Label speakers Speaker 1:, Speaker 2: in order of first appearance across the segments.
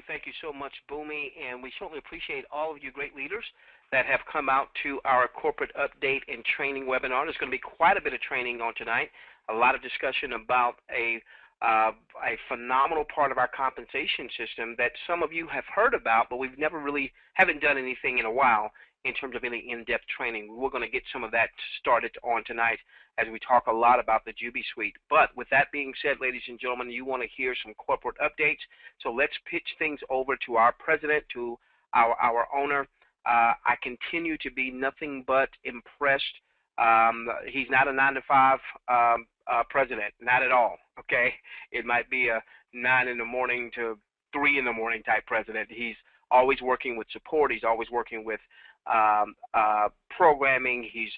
Speaker 1: Thank you so much, Boomy, and we certainly appreciate all of you great leaders that have come out to our corporate update and training webinar. There's going to be quite a bit of training on tonight, a lot of discussion about a phenomenal part of our compensation system that some of you have heard about, but we've never really haven't done anything in a while in terms of any in-depth training. We're going to get some of that started on tonight as we talk a lot about the Jubi Suite. But with that being said, ladies and gentlemen, you want to hear some corporate updates, so let's pitch things over to our president, to our owner. I continue to be nothing but impressed. He's not a 9-to-5 president, not at all, okay? It might be a 9 in the morning to 3 in the morning type president. He's always working with support. He's always working with programming. He's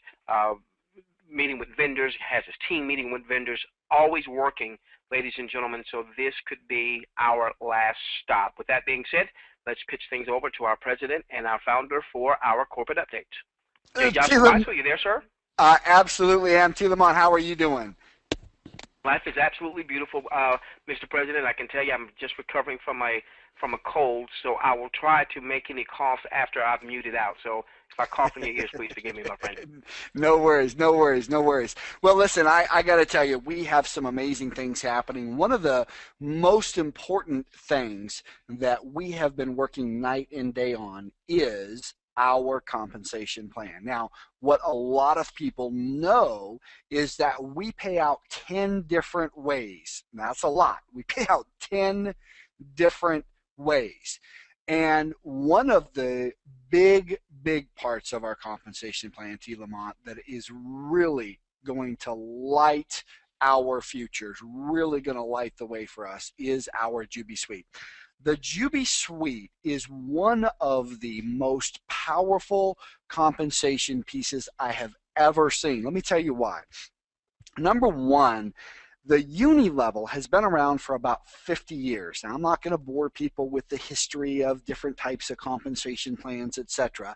Speaker 1: meeting with vendors, has his team meeting with vendors, always working, ladies and gentlemen, so this could be our last stop. With that being said, let's pitch things over to our president and our founder for our corporate updates. Hey, Joshua Weissel, you there, sir?
Speaker 2: Absolutely am. T. Lamont, how are you doing?
Speaker 1: Life is absolutely beautiful, Mr. President. I can tell you I'm just recovering from a cold, so I will try to make any coughs after I've muted out. So if I cough in your ears, please forgive me, my friend.
Speaker 2: No worries, no worries, no worries. Well, listen, I got to tell you, we have some amazing things happening. One of the most important things that we have been working night and day on is our compensation plan. Now, what a lot of people know is that we pay out 10 different ways. That's a lot. We pay out 10 different ways. And one of the big parts of our compensation plan, T. Lamont, that is really going to light our futures, really going to light the way for us, is our Jubi Suite. The Jubi Suite is one of the most powerful compensation pieces I have ever seen. Let me tell you why. Number one, the uni level has been around for about 50 years. Now, I'm not going to bore people with the history of different types of compensation plans, etc.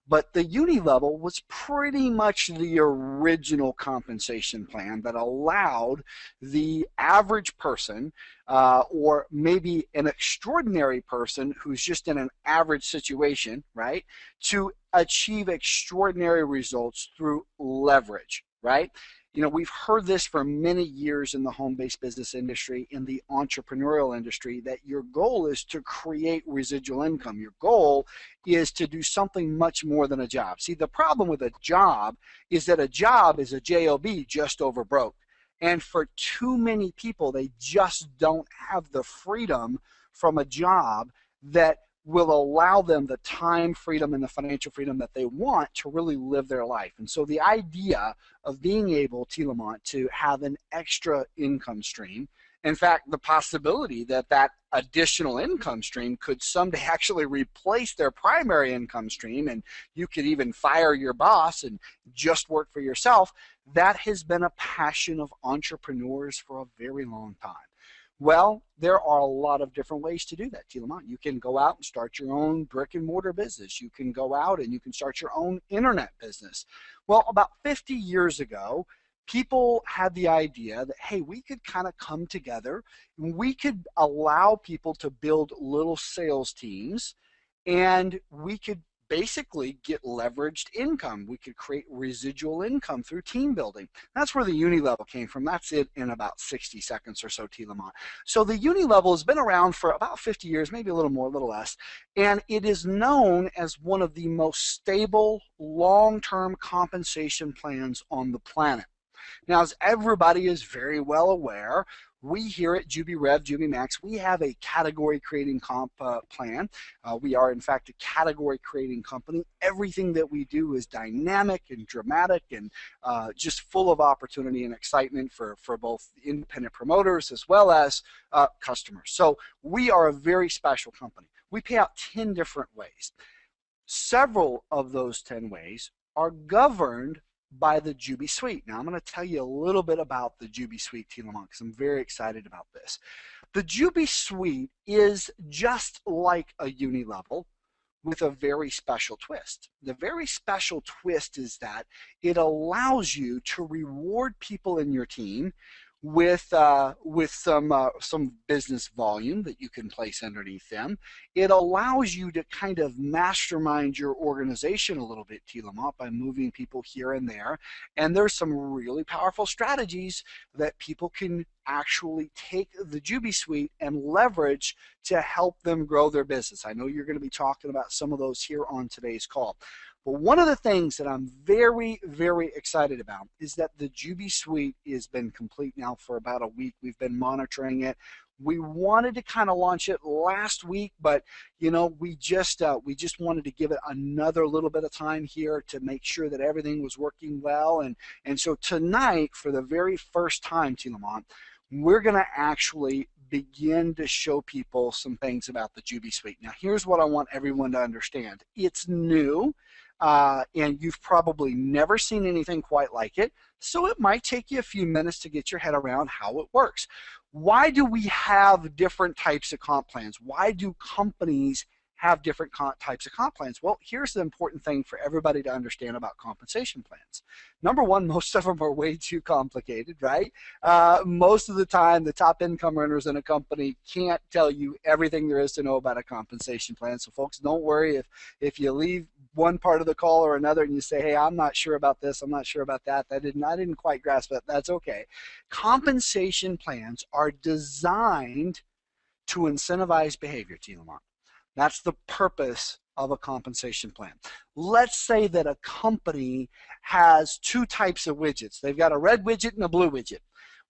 Speaker 2: But the uni level was pretty much the original compensation plan that allowed the average person or maybe an extraordinary person who's just in an average situation, right, to achieve extraordinary results through leverage, right? You know, we've heard this for many years in the home-based business industry, in the entrepreneurial industry, that your goal is to create residual income. Your goal is to do something much more than a job. See, the problem with a job is that a job is a job, just over broke. And for too many people, they just don't have the freedom from a job that will allow them the time freedom and the financial freedom that they want to really live their life. And so the idea of being able, T. Lamont, to have an extra income stream, in fact, the possibility that that additional income stream could someday actually replace their primary income stream, and you could even fire your boss and just work for yourself, that has been a passion of entrepreneurs for a very long time. Well, there are a lot of different ways to do that, T. Lamont. You can go out and start your own brick and mortar business. You can go out and you can start your own internet business. Well, about 50 years ago, people had the idea that, hey, we could kind of come together and we could allow people to build little sales teams, and we could basically get leveraged income. We could create residual income through team building. That's where the uni level came from. That's it in about 60 seconds or so, T. Lamont. So the uni level has been around for about 50 years, maybe a little more, a little less, and it is known as one of the most stable long-term compensation plans on the planet. Now, as everybody is very well aware, we here at JubiRev, Jubi Max, we have a category creating comp plan. We are, in fact, a category creating company. Everything that we do is dynamic and dramatic and just full of opportunity and excitement for both independent promoters as well as customers. So we are a very special company. We pay out 10 different ways. Several of those 10 ways are governed by the Jubi Suite. Now, I'm going to tell you a little bit about the Jubi Suite, T. Lamont, because I'm very excited about this. The Jubi Suite is just like a uni level with a very special twist. The very special twist is that it allows you to reward people in your team with some business volume that you can place underneath them. It allows you to kind of mastermind your organization a little bit, Tillamook, by moving people here and there. And there's some really powerful strategies that people can actually take the Jubi Suite and leverage to help them grow their business. I know you're going to be talking about some of those here on today's call. But one of the things that I'm very, very excited about is that the Jubi Suite has been complete now for about a week. We've been monitoring it. We wanted to kind of launch it last week, but you know, we just wanted to give it another little bit of time here to make sure that everything was working well. And so tonight, for the very first time, Tillamook, we're going to actually begin to show people some things about the Jubi Suite. Now, here's what I want everyone to understand. It's new. And you've probably never seen anything quite like it, so it might take you a few minutes to get your head around how it works. Why do we have different types of comp plans? Why do companies have different types of comp plans? Well, here's the important thing for everybody to understand about compensation plans. Number one, most of them are way too complicated, right? Most of the time, the top income earners in a company can't tell you everything there is to know about a compensation plan. So folks, don't worry if you leave one part of the call or another and you say, hey, I'm not sure about this, I'm not sure about that, I didn't quite grasp that, that's okay. Compensation plans are designed to incentivize behavior, Tillamook. That's the purpose of a compensation plan. Let's say that a company has two types of widgets. They've got a red widget and a blue widget.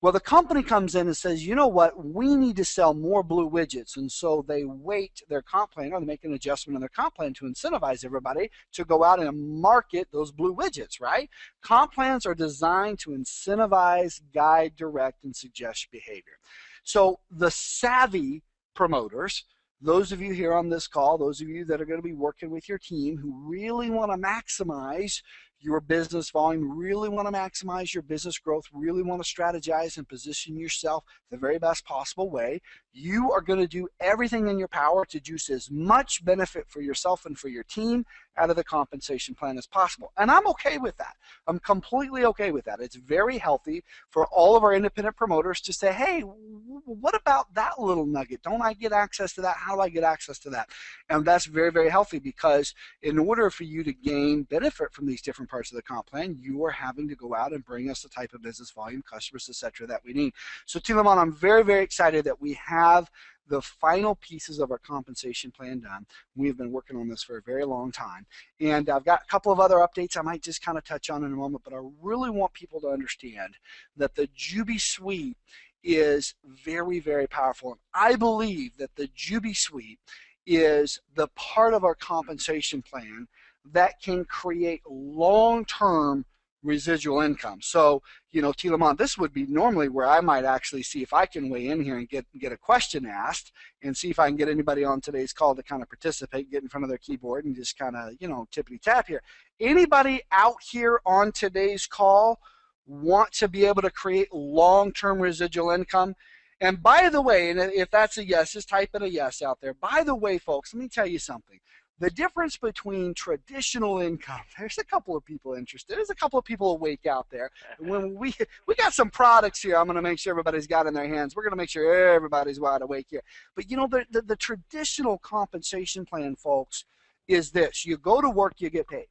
Speaker 2: Well, the company comes in and says, you know what, we need to sell more blue widgets. And so they weight their comp plan, or they make an adjustment in their comp plan to incentivize everybody to go out and market those blue widgets, right? Comp plans are designed to incentivize, guide, direct, and suggest behavior. So the savvy promoters, those of you here on this call, those of you that are going to be working with your team who really want to maximize your business volume, really want to maximize your business growth, really want to strategize and position yourself the very best possible way, you are going to do everything in your power to juice as much benefit for yourself and for your team out of the compensation plan as possible. And I'm okay with that. I'm completely okay with that. It's very healthy for all of our independent promoters to say, hey, what about that little nugget? Don't I get access to that? How do I get access to that? And that's very, very healthy, because in order for you to gain benefit from these different parts of the comp plan, you are having to go out and bring us the type of business volume, customers, etc. that we need. So Tillamook, I'm very, very excited that we have the final pieces of our compensation plan done. We've been working on this for a very long time. And I've got a couple of other updates I might just kind of touch on in a moment, but I really want people to understand that the Jubi Suite is very, very powerful. And I believe that the Jubi Suite is the part of our compensation plan that can create long-term residual income. So, you know, Tillamook, this would be normally where I might actually see if I can weigh in here and get a question asked and see if I can get anybody on today's call to kind of participate, get in front of their keyboard and just kind of, you know, tippity tap here. Anybody out here on today's call want to be able to create long-term residual income? And by the way, and if that's a yes, just type in a yes out there. By the way, folks, let me tell you something. The difference between traditional income, there's a couple of people interested. There's a couple of people awake out there. When we got some products here I'm going to make sure everybody's got in their hands. We're going to make sure everybody's wide awake here. But, you know, the traditional compensation plan, folks, is this. You go to work, you get paid.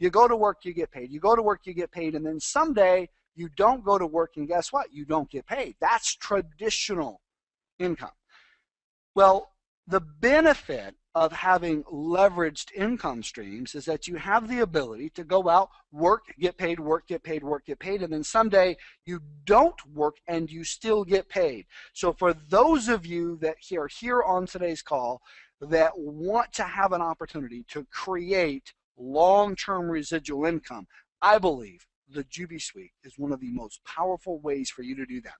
Speaker 2: You go to work, you get paid. You go to work, you get paid. And then someday you don't go to work, and guess what? You don't get paid. That's traditional income. Well, the benefit of having leveraged income streams is that you have the ability to go out, work, get paid, work, get paid, work, get paid, and then someday you don't work and you still get paid. So for those of you that are here on today's call that want to have an opportunity to create long-term residual income, I believe the Jubi Suite is one of the most powerful ways for you to do that.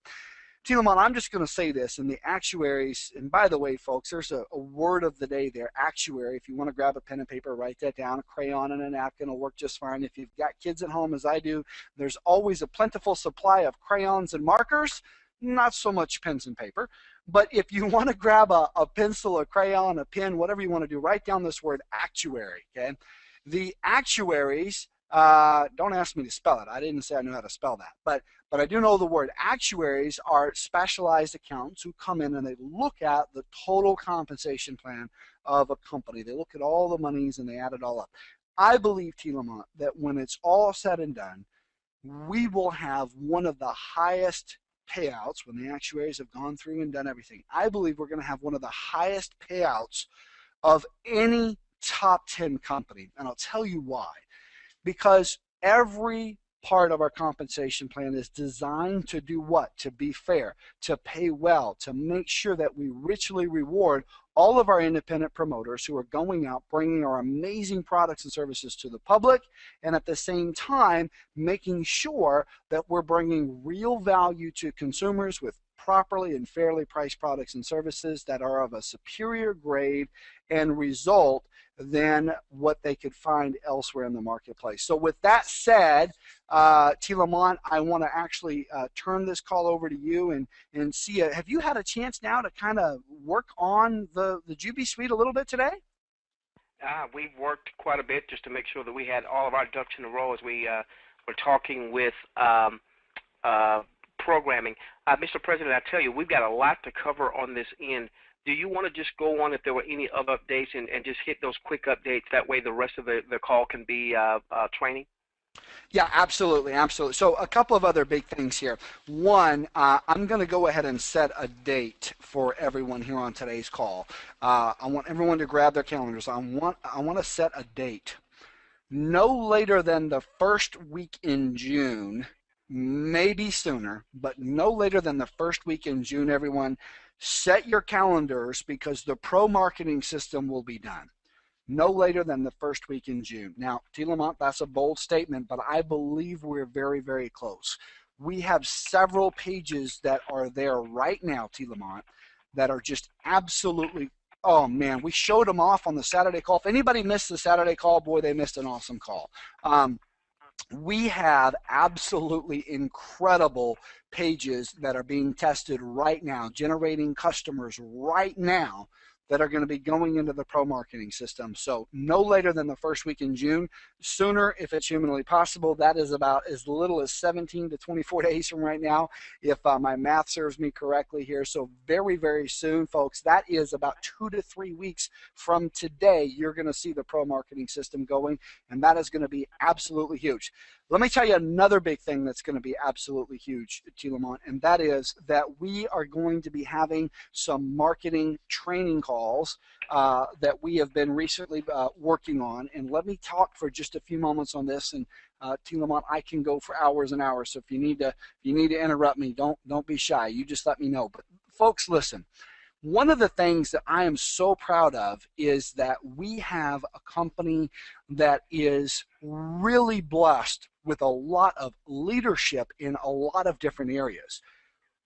Speaker 2: Tillamook, I'm just going to say this, and the actuaries, and by the way, folks, there's a word of the day there, actuary. If you want to grab a pen and paper, write that down. A crayon and a napkin will work just fine. If you've got kids at home, as I do, there's always a plentiful supply of crayons and markers, not so much pens and paper. But if you want to grab a pencil, a crayon, a pen, whatever you want to do, write down this word actuary, okay? The actuaries Don't ask me to spell it. I didn't say I knew how to spell that. But I do know the word. Actuaries are specialized accountants who come in and they look at the total compensation plan of a company. They look at all the monies and they add it all up. I believe, T. Lamont, that when it's all said and done, we will have one of the highest payouts when the actuaries have gone through and done everything. I believe we're going to have one of the highest payouts of any top 10 company. And I'll tell you why. Because every part of our compensation plan is designed to do what? To be fair, to pay well, to make sure that we richly reward all of our independent promoters who are going out bringing our amazing products and services to the public, and at the same time making sure that we're bringing real value to consumers with properly and fairly priced products and services that are of a superior grade and result than what they could find elsewhere in the marketplace. So with that said, T. Lamont, I want to actually turn this call over to you and see, have you had a chance now to kind of work on the Jubi suite a little bit today?
Speaker 1: We've worked quite a bit just to make sure that we had all of our ducks in a row as we were talking with programming. Mr. President, I tell you, we've got a lot to cover on this end. Do you want to just go on if there were any other updates and just hit those quick updates? That way the rest of the call can be training?
Speaker 2: Yeah, absolutely, absolutely. So a couple of other big things here. One, I'm going to go ahead and set a date for everyone here on today's call. I want everyone to grab their calendars. I want to set a date. No later than the first week in June, maybe sooner, but no later than the first week in June, everyone. Set your calendars because the pro marketing system will be done no later than the first week in June. Now, T. Lamont, that's a bold statement, but I believe we're very, very close. We have several pages that are there right now, T. Lamont, that are just absolutely, oh man, we showed them off on the Saturday call. If anybody missed the Saturday call, boy, they missed an awesome call. We have absolutely incredible pages that are being tested right now, generating customers right now that are going to be going into the pro marketing system. So no later than the first week in June, sooner if it's humanly possible. That is about as little as 17 to 24 days from right now, if my math serves me correctly here. So very, very soon, folks. That is about 2 to 3 weeks from today, you're going to see the pro marketing system going, and that is going to be absolutely huge. Let me tell you another big thing that's going to be absolutely huge, T. Lamont, and that is that we are going to be having some marketing training calls that we have been recently working on. And let me talk for just a few moments on this. And T. Lamont, I can go for hours and hours. So if you need to interrupt me, don't be shy. You just let me know. But folks, listen. One of the things that I am so proud of is that we have a company that is really blessed with a lot of leadership in a lot of different areas.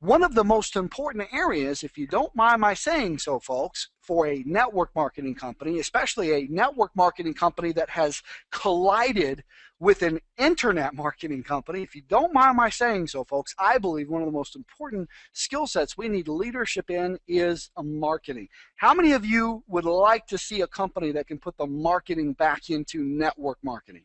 Speaker 2: One of the most important areas, if you don't mind my saying so, folks, for a network marketing company, especially a network marketing company that has collided with an internet marketing company, if you don't mind my saying so, folks, I believe one of the most important skill sets we need leadership in is marketing. How many of you would like to see a company that can put the marketing back into network marketing?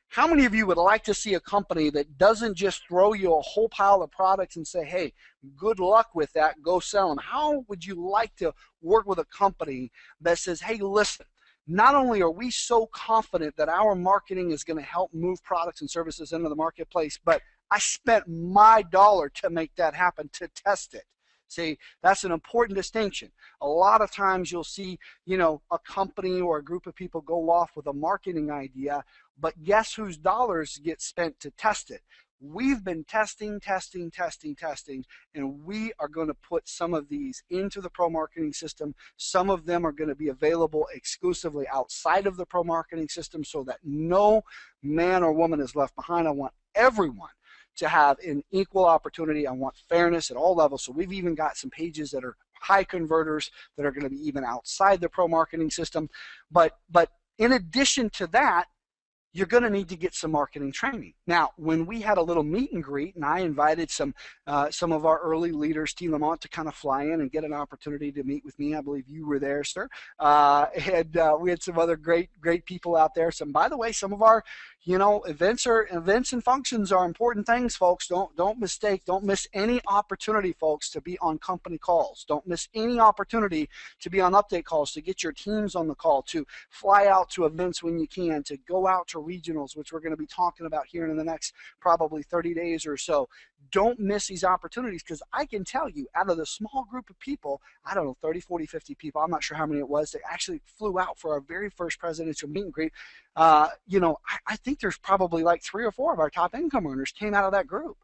Speaker 2: How many of you would like to see a company that doesn't just throw you a whole pile of products and say, hey, good luck with that, go sell them? How would you like to work with a company that says, hey, listen, not only are we so confident that our marketing is going to help move products and services into the marketplace, but I spent my dollar to make that happen, to test it. See, that's an important distinction. A lot of times you'll see, a company or a group of people go off with a marketing idea, but guess whose dollars get spent to test it? We've been testing, and we are going to put some of these into the pro marketing system. Some of them are going to be available exclusively outside of the pro marketing system so that no man or woman is left behind. I want everyone to have an equal opportunity. I want fairness at all levels. So we've even got some pages that are high converters that are going to be even outside the pro marketing system. But in addition to that, you're going to need to get some marketing training. Now, when we had a little meet and greet, and I invited some of our early leaders, T. Lamont, to kind of fly in and get an opportunity to meet with me. I believe you were there, sir. And we had some other great people out there. By the way, some of our events and functions are important things, folks. Don't miss any opportunity, folks, to be on company calls. Don't miss any opportunity to be on update calls, to get your teams on the call, to fly out to events when you can, to go out to regionals, which we're going to be talking about here in the next probably 30 days or so. Don't miss these opportunities, because I can tell you, out of the small group of people, I don't know, 30, 40, 50 people, I'm not sure how many it was, that actually flew out for our very first presidential meet and greet. I think there's probably like 3 or 4 of our top income earners came out of that group,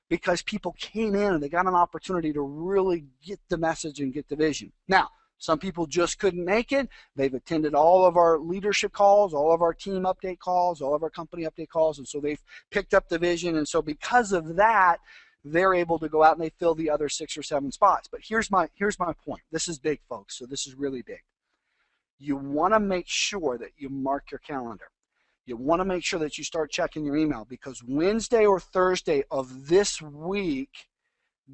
Speaker 2: because people came in and they got an opportunity to really get the message and get the vision. Now, some people just couldn't make it. They've attended all of our leadership calls, all of our team update calls, all of our company update calls, and so they've picked up the vision. And so because of that, they're able to go out and they fill the other 6 or 7 spots. But here's my point. This is big, folks. So this is really big. You want to make sure that you mark your calendar. You want to make sure that you start checking your email, because Wednesday or Thursday of this week,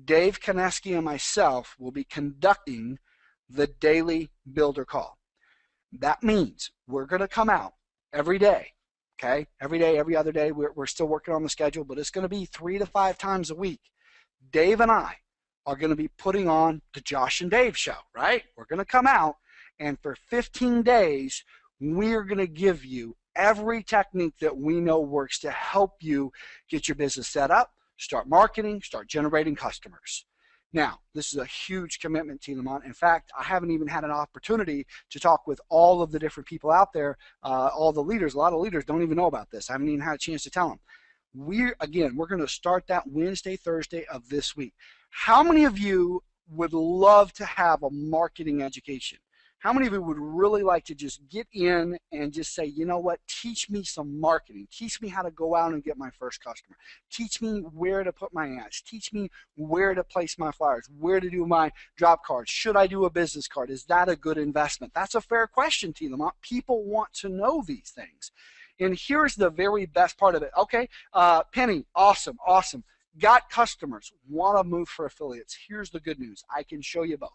Speaker 2: Dave Koneski and myself will be conducting the daily builder call. That means we're going to come out every day, okay? Every day, every other day. We're still working on the schedule, but it's going to be 3 to 5 times a week. Dave and I are going to be putting on the Josh and Dave show, right? We're going to come out, and for 15 days, we're going to give you every technique that we know works to help you get your business set up, start marketing, start generating customers. Now, this is a huge commitment, T. Lamont. In fact, I haven't even had an opportunity to talk with all of the different people out there, all the leaders. A lot of leaders don't even know about this. I haven't even had a chance to tell them. We're going to start that Wednesday, Thursday of this week. How many of you would love to have a marketing education? How many of you would really like to just get in and just say, you know what, teach me some marketing. Teach me how to go out and get my first customer. Teach me where to put my ads. Teach me where to place my flyers, where to do my drop cards. Should I do a business card? Is that a good investment? That's a fair question, T. Lamont. People want to know these things. And here's the very best part of it. Okay, Penny, awesome. Got customers, want to move for affiliates. Here's the good news. I can show you both.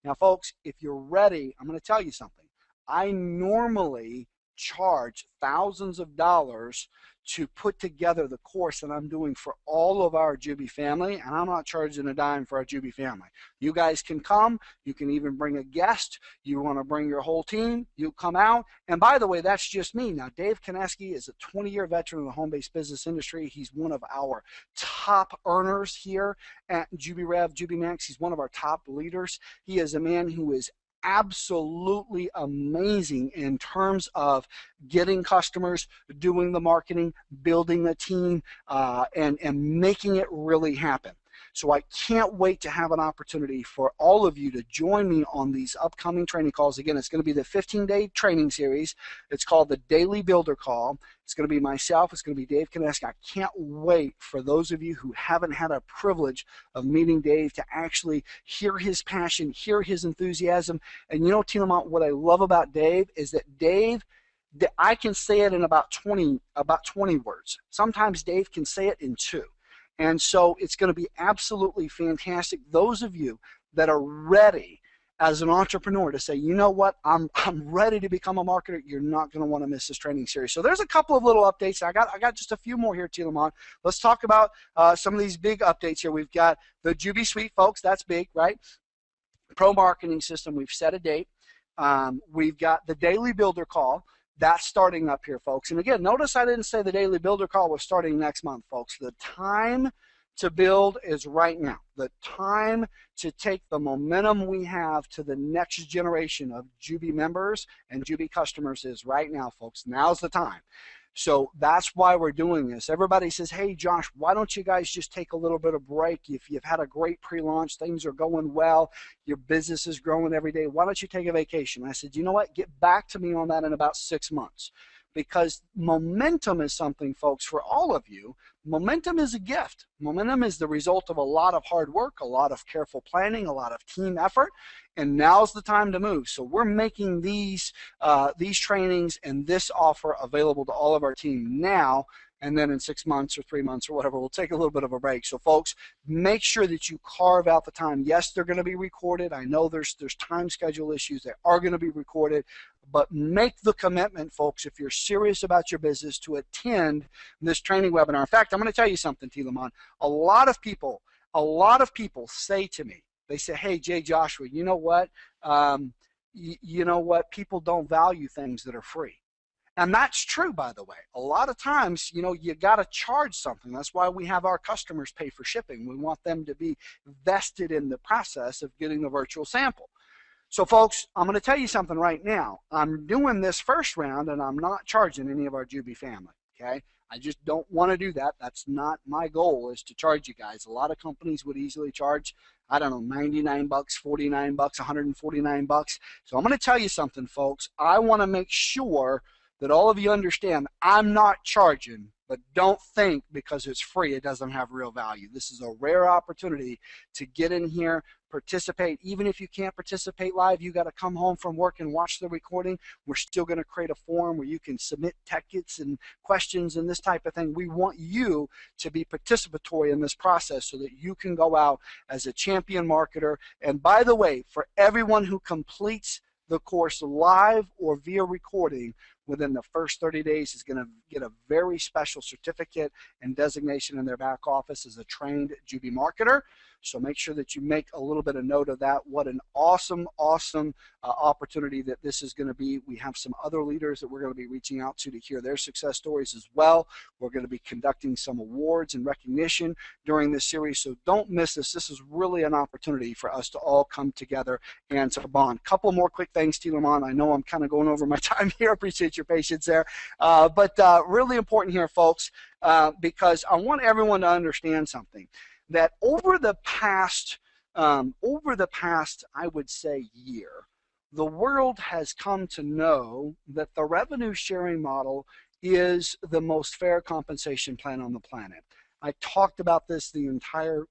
Speaker 2: Now, folks, if you're ready, I'm going to tell you something. I normally charge thousands of dollars to put together the course that I'm doing for all of our Jubi family, and I'm not charging a dime for our Jubi family. You guys can come. You can even bring a guest. You want to bring your whole team, you come out. And by the way, that's just me. Now, Dave Koneski is a 20-year veteran of the home-based business industry. He's one of our top earners here at JubiRev, Jubi Max. He's one of our top leaders. He is a man who is absolutely amazing in terms of getting customers, doing the marketing, building the team, and making it really happen. So I can't wait to have an opportunity for all of you to join me on these upcoming training calls. Again, it's going to be the 15-day training series. It's called the Daily Builder Call. It's going to be myself. It's going to be Dave Koneski. I can't wait for those of you who haven't had a privilege of meeting Dave to actually hear his passion, hear his enthusiasm. And you know, T. Lamont, what I love about Dave is that Dave, I can say it in about 20 words. Sometimes Dave can say it in 2. And so it's going to be absolutely fantastic. Those of you that are ready as an entrepreneur to say, you know what, I'm ready to become a marketer, you're not going to want to miss this training series. So there's a couple of little updates. I got just a few more here, T. Lamont. Let's talk about some of these big updates here. We've got the Jubi Suite, folks. That's big, right? Pro marketing system. We've set a date. We've got the Daily Builder Call. That's starting up here, folks. And again, notice I didn't say the Daily Builder Call was starting next month, folks. The time to build is right now. The time to take the momentum we have to the next generation of Jubi members and Jubi customers is right now, folks. Now's the time. So that's why we're doing this. Everybody says, hey, Josh, why don't you guys just take a little bit of break? If you've had a great pre-launch, things are going well, your business is growing every day, why don't you take a vacation? I said, you know what? Get back to me on that in about 6 months. because momentum is something, folks, for all of you. Momentum is a gift. Momentum is the result of a lot of hard work, a lot of careful planning, a lot of team effort, and now's the time to move. So we're making these trainings and this offer available to all of our team now, and then in 6 months or 3 months or whatever, we'll take a little bit of a break. So folks, make sure that you carve out the time. Yes, they're going to be recorded. I know there's time schedule issues. They are going to be recorded, but make the commitment, folks, if you're serious about your business, to attend this training webinar. In fact, I'm going to tell you something, T. Lamont. A lot of people say to me, they say, hey, Jay Joshua, you know what? You know what? People don't value things that are free. And that's true, by the way. A lot of times, you know, you got to charge something. That's why we have our customers pay for shipping. We want them to be vested in the process of getting the virtual sample. So folks, I'm going to tell you something right now. I'm doing this first round and I'm not charging any of our Jubi family, okay? I just don't want to do that. That's not my goal, is to charge you guys. A lot of companies would easily charge, I don't know, 99 bucks, 49 bucks, 149 bucks. So I'm going to tell you something, folks. I want to make sure that all of you understand I'm not charging, but don't think because it's free it doesn't have real value. This is a rare opportunity to get in here, participate. Even if you can't participate live, you got to come home from work and watch the recording. We're still going to create a forum where you can submit tickets and questions and this type of thing. We want you to be participatory in this process so that you can go out as a champion marketer. And by the way, for everyone who completes the course live or via recording within the first 30 days is going to get a very special certificate and designation in their back office as a trained Jubi marketer. So make sure that you make a little bit of note of that. What an awesome, awesome opportunity that this is going to be. We have some other leaders that we're going to be reaching out to hear their success stories as well. We're going to be conducting some awards and recognition during this series, so don't miss this. This is really an opportunity for us to all come together and to bond. Couple more quick things, T. Lamont. I know I'm kind of going over my time here. I appreciate your patience there. But really important here, folks, because I want everyone to understand something. That over the past, I would say, year, the world has come to know that the revenue sharing model is the most fair compensation plan on the planet. I talked about this the entire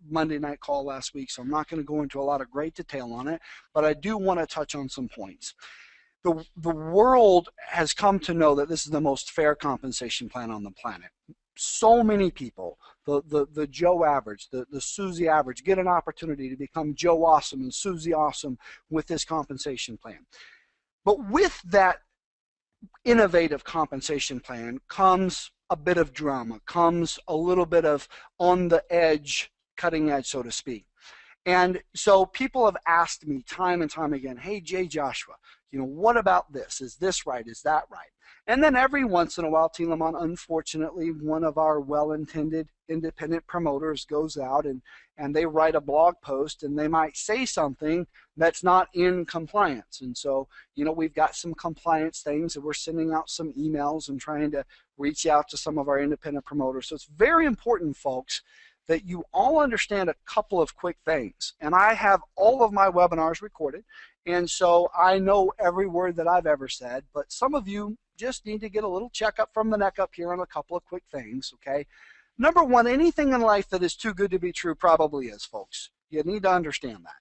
Speaker 2: Monday night call last week, so I'm not going to go into a lot of great detail on it, but I do want to touch on some points. The world has come to know that this is the most fair compensation plan on the planet. So many people, the Joe average, the Susie average, get an opportunity to become Joe awesome and Susie awesome with this compensation plan. But with that innovative compensation plan comes a bit of drama, comes a little bit of on the edge, cutting edge, so to speak. And so people have asked me time and time again, hey, Jay Joshua, you know, what about this? Is this right? Is that right? And then every once in a while, T. Lamont, unfortunately, one of our well-intended independent promoters goes out and they write a blog post and they might say something that's not in compliance. And so, you know, we've got some compliance things and we're sending out some emails and trying to reach out to some of our independent promoters. So it's very important, folks, that you all understand a couple of quick things. And I have all of my webinars recorded, and so I know every word that I've ever said, but some of you just need to get a little checkup from the neck up here on a couple of quick things, okay? Number one, anything in life that is too good to be true probably is, folks. You need to understand that.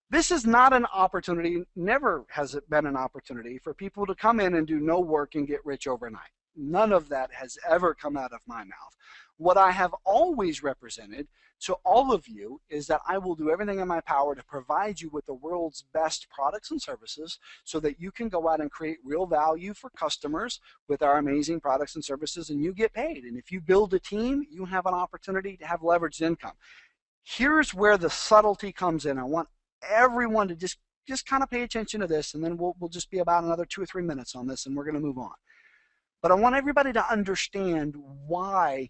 Speaker 2: This is not an opportunity, never has it been an opportunity for people to come in and do no work and get rich overnight. None of that has ever come out of my mouth. What I have always represented to all of you is that I will do everything in my power to provide you with the world's best products and services so that you can go out and create real value for customers with our amazing products and services, and you get paid. And if you build a team, you have an opportunity to have leveraged income. Here's where the subtlety comes in. I want everyone to just kind of pay attention to this, and then we'll just be about another 2 or 3 minutes on this, and we're going to move on. But I want everybody to understand why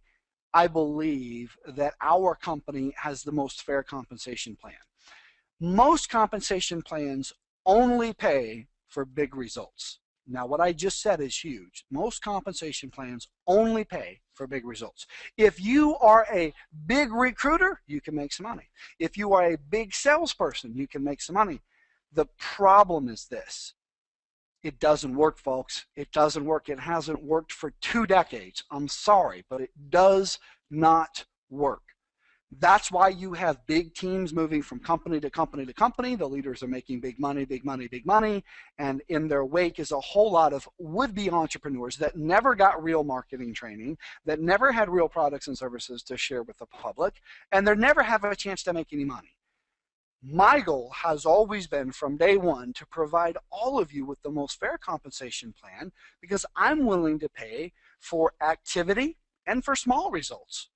Speaker 2: I believe that our company has the most fair compensation plan. Most compensation plans only pay for big results. Now, what I just said is huge. Most compensation plans only pay for big results. If you are a big recruiter, you can make some money. If you are a big salesperson, you can make some money. The problem is this. It doesn't work, folks. It doesn't work. It hasn't worked for 2 decades. I'm sorry, but it does not work. That's why you have big teams moving from company to company to company. The leaders are making big money, big money, big money. And in their wake is a whole lot of would-be entrepreneurs that never got real marketing training, that never had real products and services to share with the public, and they never have a chance to make any money. My goal has always been from day one to provide all of you with the most fair compensation plan, because I'm willing to pay for activity and for small results.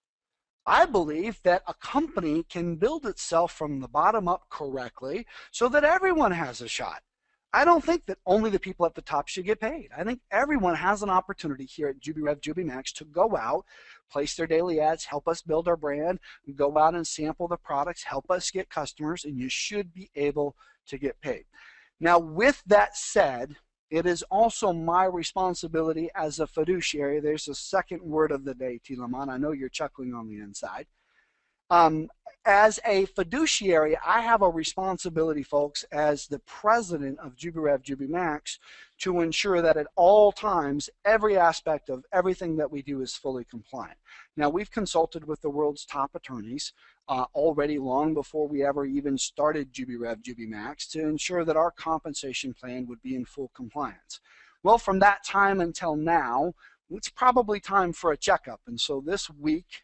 Speaker 2: I believe that a company can build itself from the bottom up correctly so that everyone has a shot. I don't think that only the people at the top should get paid. I think everyone has an opportunity here at JubiRev, Jubi Max to go out, place their daily ads, help us build our brand, go out and sample the products, help us get customers, and you should be able to get paid. Now, with that said, it is also my responsibility as a fiduciary. There's a second word of the day, Tilaman. I know you're chuckling on the inside. As a fiduciary, I have a responsibility, folks, as the president of JubiRev, Jubi Max, to ensure that at all times, every aspect of everything that we do is fully compliant. Now, we've consulted with the world's top attorneys already long before we ever even started JubiRev, Jubi Max to ensure that our compensation plan would be in full compliance. Well, from that time until now, it's probably time for a checkup. And so this week,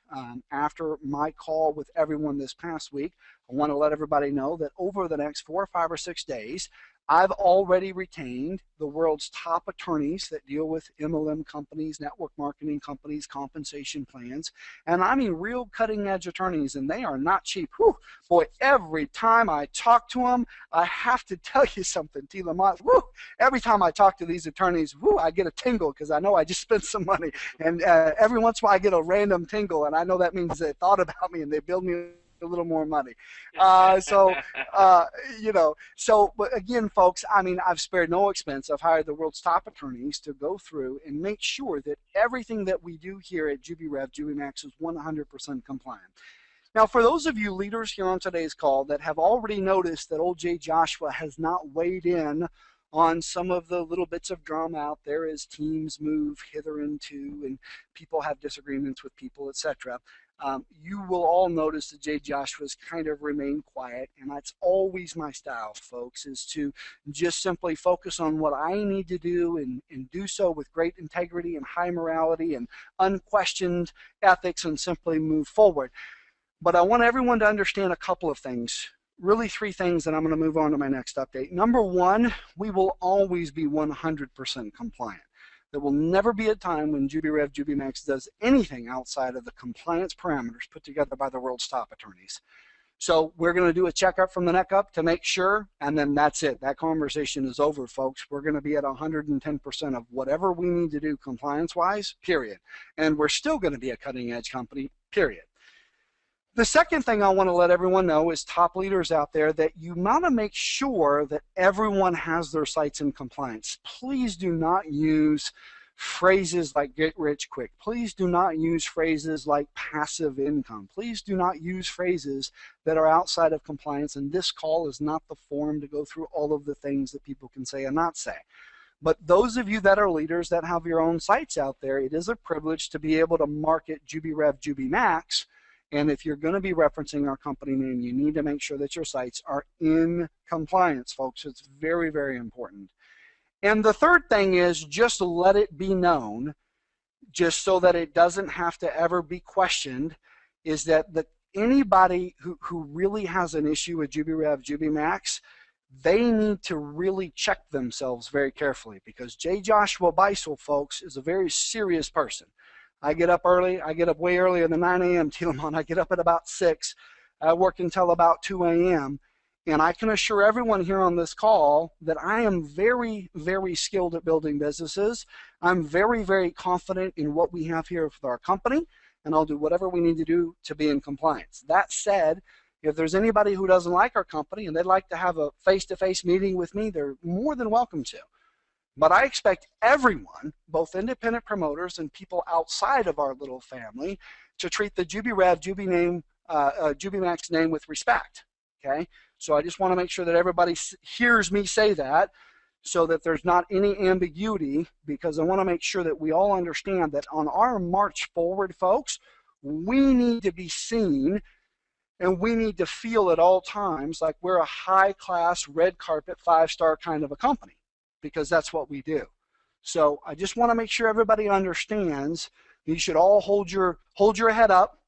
Speaker 2: after my call with everyone this past week, I want to let everybody know that over the next 4 or 5 or 6 days, I've already retained the world's top attorneys that deal with MLM companies, network marketing companies, compensation plans, and I mean real cutting-edge attorneys, and they are not cheap. Whew, boy, every time I talk to them, I have to tell you something, T. Lamont. Whew, every time I talk to these attorneys, whew, I get a tingle because I know I just spent some money, and every once in a while I get a random tingle, and I know that means they thought about me and they billed me a little more money. You know, so, but again, folks, I mean, I've spared no expense. I've hired the world's top attorneys to go through and make sure that everything that we do here at JubiRev, Jubi Max is 100% compliant. Now, for those of you leaders here on today's call that have already noticed that old Jay Joshua has not weighed in on some of the little bits of drama out there as teams move hither and to, and people have disagreements with people, etc. You will all notice that Jay Joshua's kind of remained quiet, and that's always my style, folks, is to just simply focus on what I need to do and do so with great integrity and high morality and unquestioned ethics and simply move forward. But I want everyone to understand a couple of things, really 3 things, and I'm going to move on to my next update. Number 1, we will always be 100% compliant. There will never be a time when JubiRev, Jubi Max does anything outside of the compliance parameters put together by the world's top attorneys. So we're going to do a checkup from the neck up to make sure, and then that's it. That conversation is over, folks. We're going to be at 110% of whatever we need to do compliance-wise, period. And we're still going to be a cutting-edge company, period. The second thing I want to let everyone know is top leaders out there that you want to make sure that everyone has their sites in compliance. Please do not use phrases like get rich quick. Please do not use phrases like passive income. Please do not use phrases that are outside of compliance, and this call is not the forum to go through all of the things that people can say and not say. But those of you that are leaders that have your own sites out there, it is a privilege to be able to market JubiRev, Jubi Max. And if you're going to be referencing our company name, you need to make sure that your sites are in compliance, folks. It's very, very important. And the third thing is just let it be known, just so that it doesn't have to ever be questioned, is that anybody who really has an issue with JubiRev, Jubi Max, they need to really check themselves very carefully, because J. Joshua Beisel, folks, is a very serious person. I get up early. I get up way earlier than 9 a.m. Tilamon. I get up at about 6. I work until about 2 a.m. And I can assure everyone here on this call that I am very, very skilled at building businesses. I'm very, very confident in what we have here with our company, and I'll do whatever we need to do to be in compliance. That said, if there's anybody who doesn't like our company and they'd like to have a face-to-face meeting with me, they're more than welcome to. But I expect everyone, both independent promoters and people outside of our little family, to treat the JubiRev, Jubi Max name with respect. Okay? So I just want to make sure that everybody hears me say that. so that there's not any ambiguity, because I want to make sure that we all understand that on our march forward, folks, we need to be seen and we need to feel at all times like we're a high-class, red carpet, 5-star kind of a company, because that's what we do. So I just want to make sure everybody understands you should all hold your head up,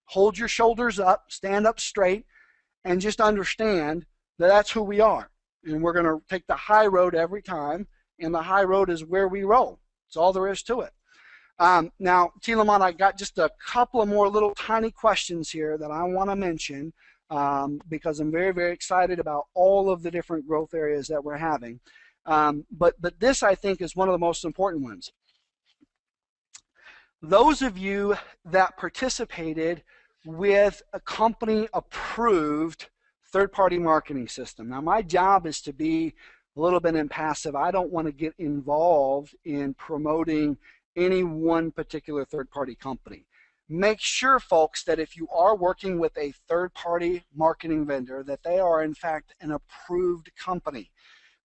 Speaker 2: hold your shoulders up, stand up straight, and just understand that that's who we are. And we're going to take the high road every time, and the high road is where we roll. That's all there is to it. Now, Tilamon, I got just a couple of more little tiny questions here that I want to mention because I'm very, very excited about all of the different growth areas that we're having. But this, I think, is one of the most important ones. Those of you that participated with a company-approved third-party marketing system. Now, my job is to be a little bit impassive. I don't want to get involved in promoting any one particular third-party company. Make sure, folks, that if you are working with a third-party marketing vendor, that they are, in fact, an approved company.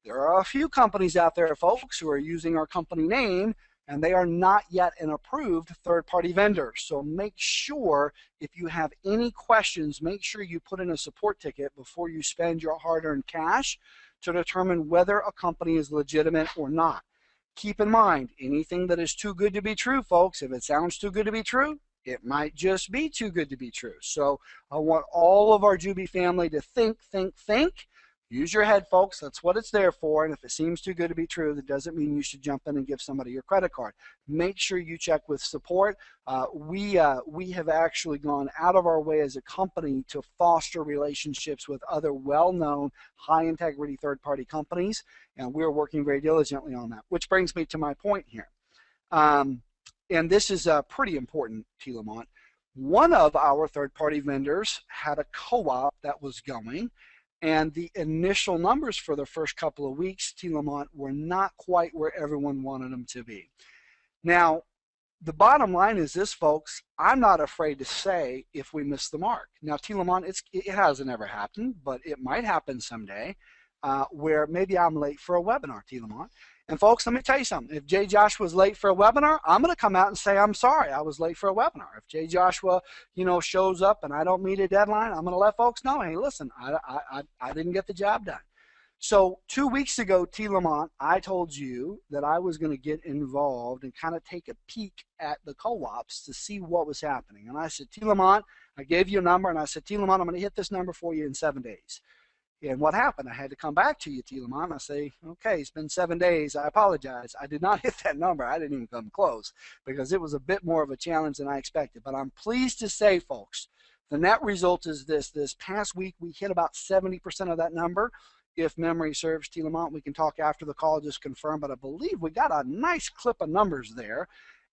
Speaker 2: There are a few companies out there, folks, who are using our company name, and they are not yet an approved third-party vendor. So make sure, if you have any questions, make sure you put in a support ticket before you spend your hard-earned cash to determine whether a company is legitimate or not. Keep in mind, anything that is too good to be true, folks, if it sounds too good to be true, it might just be too good to be true. So I want all of our Jubi family to think. Use your head, folks. That's what it's there for. And if it seems too good to be true, that doesn't mean you should jump in and give somebody your credit card. Make sure you check with support. We have actually gone out of our way as a company to foster relationships with other well-known, high-integrity third-party companies, and we're working very diligently on that. Which brings me to my point here. And this is pretty important, Tilamont. One of our third-party vendors had a co-op that was going, and the initial numbers for the first couple of weeks, Tilamont, were not quite where everyone wanted them to be. Now, the bottom line is this, folks. I'm not afraid to say if we miss the mark. Now, Tilamont, it hasn't ever happened, but it might happen someday where maybe I'm late for a webinar, Tilamont. And folks, let me tell you something. If J. Joshua was late for a webinar, I'm going to come out and say, I'm sorry, I was late for a webinar. If J. Joshua, shows up and I don't meet a deadline, I'm going to let folks know, hey, listen, I didn't get the job done. So 2 weeks ago, T. Lamont, I told you that I was going to get involved and kind of take a peek at the co-ops to see what was happening. And I said, T. Lamont, I gave you a number, and I said, T. Lamont, I'm going to hit this number for you in 7 days. And what happened? I had to come back to you, T. Lamont. I say, okay, it's been 7 days. I apologize. I did not hit that number. I didn't even come close because it was a bit more of a challenge than I expected. But I'm pleased to say, folks, the net result is this. This past week, we hit about 70% of that number. If memory serves, T. Lamont, we can talk after the call, just confirm. But I believe we got a nice clip of numbers there.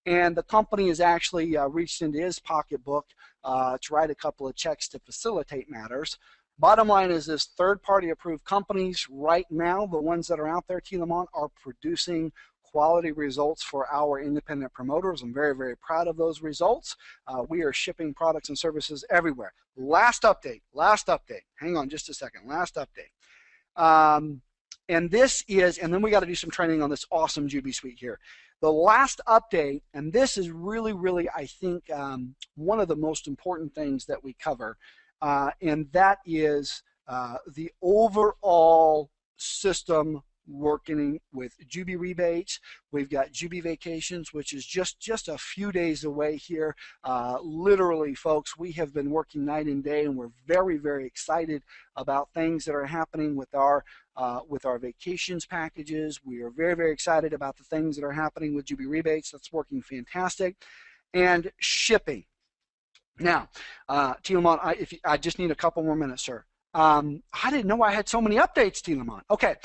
Speaker 2: And the company has actually reached into his pocketbook to write a couple of checks to facilitate matters. Bottom line is this: third-party approved companies right now, the ones that are out there, T. Lamont, are producing quality results for our independent promoters. I'm very, very proud of those results. We are shipping products and services everywhere. Last update. Hang on just a second. Last update. And this is, and then we got to do some training on this awesome Jubi suite here. The last update, and this is really, really, I think, one of the most important things that we cover, and that is the overall system working with Jubi rebates. We've got Jubi vacations, which is just a few days away here. Literally, folks, we have been working night and day, and we're very, very excited about things that are happening with our vacations packages. We are very, very excited about the things that are happening with Jubi rebates. That's working fantastic. And shipping. Now, T. Lamont, I just need a couple more minutes, sir. I didn't know I had so many updates, T. Lamont. Okay,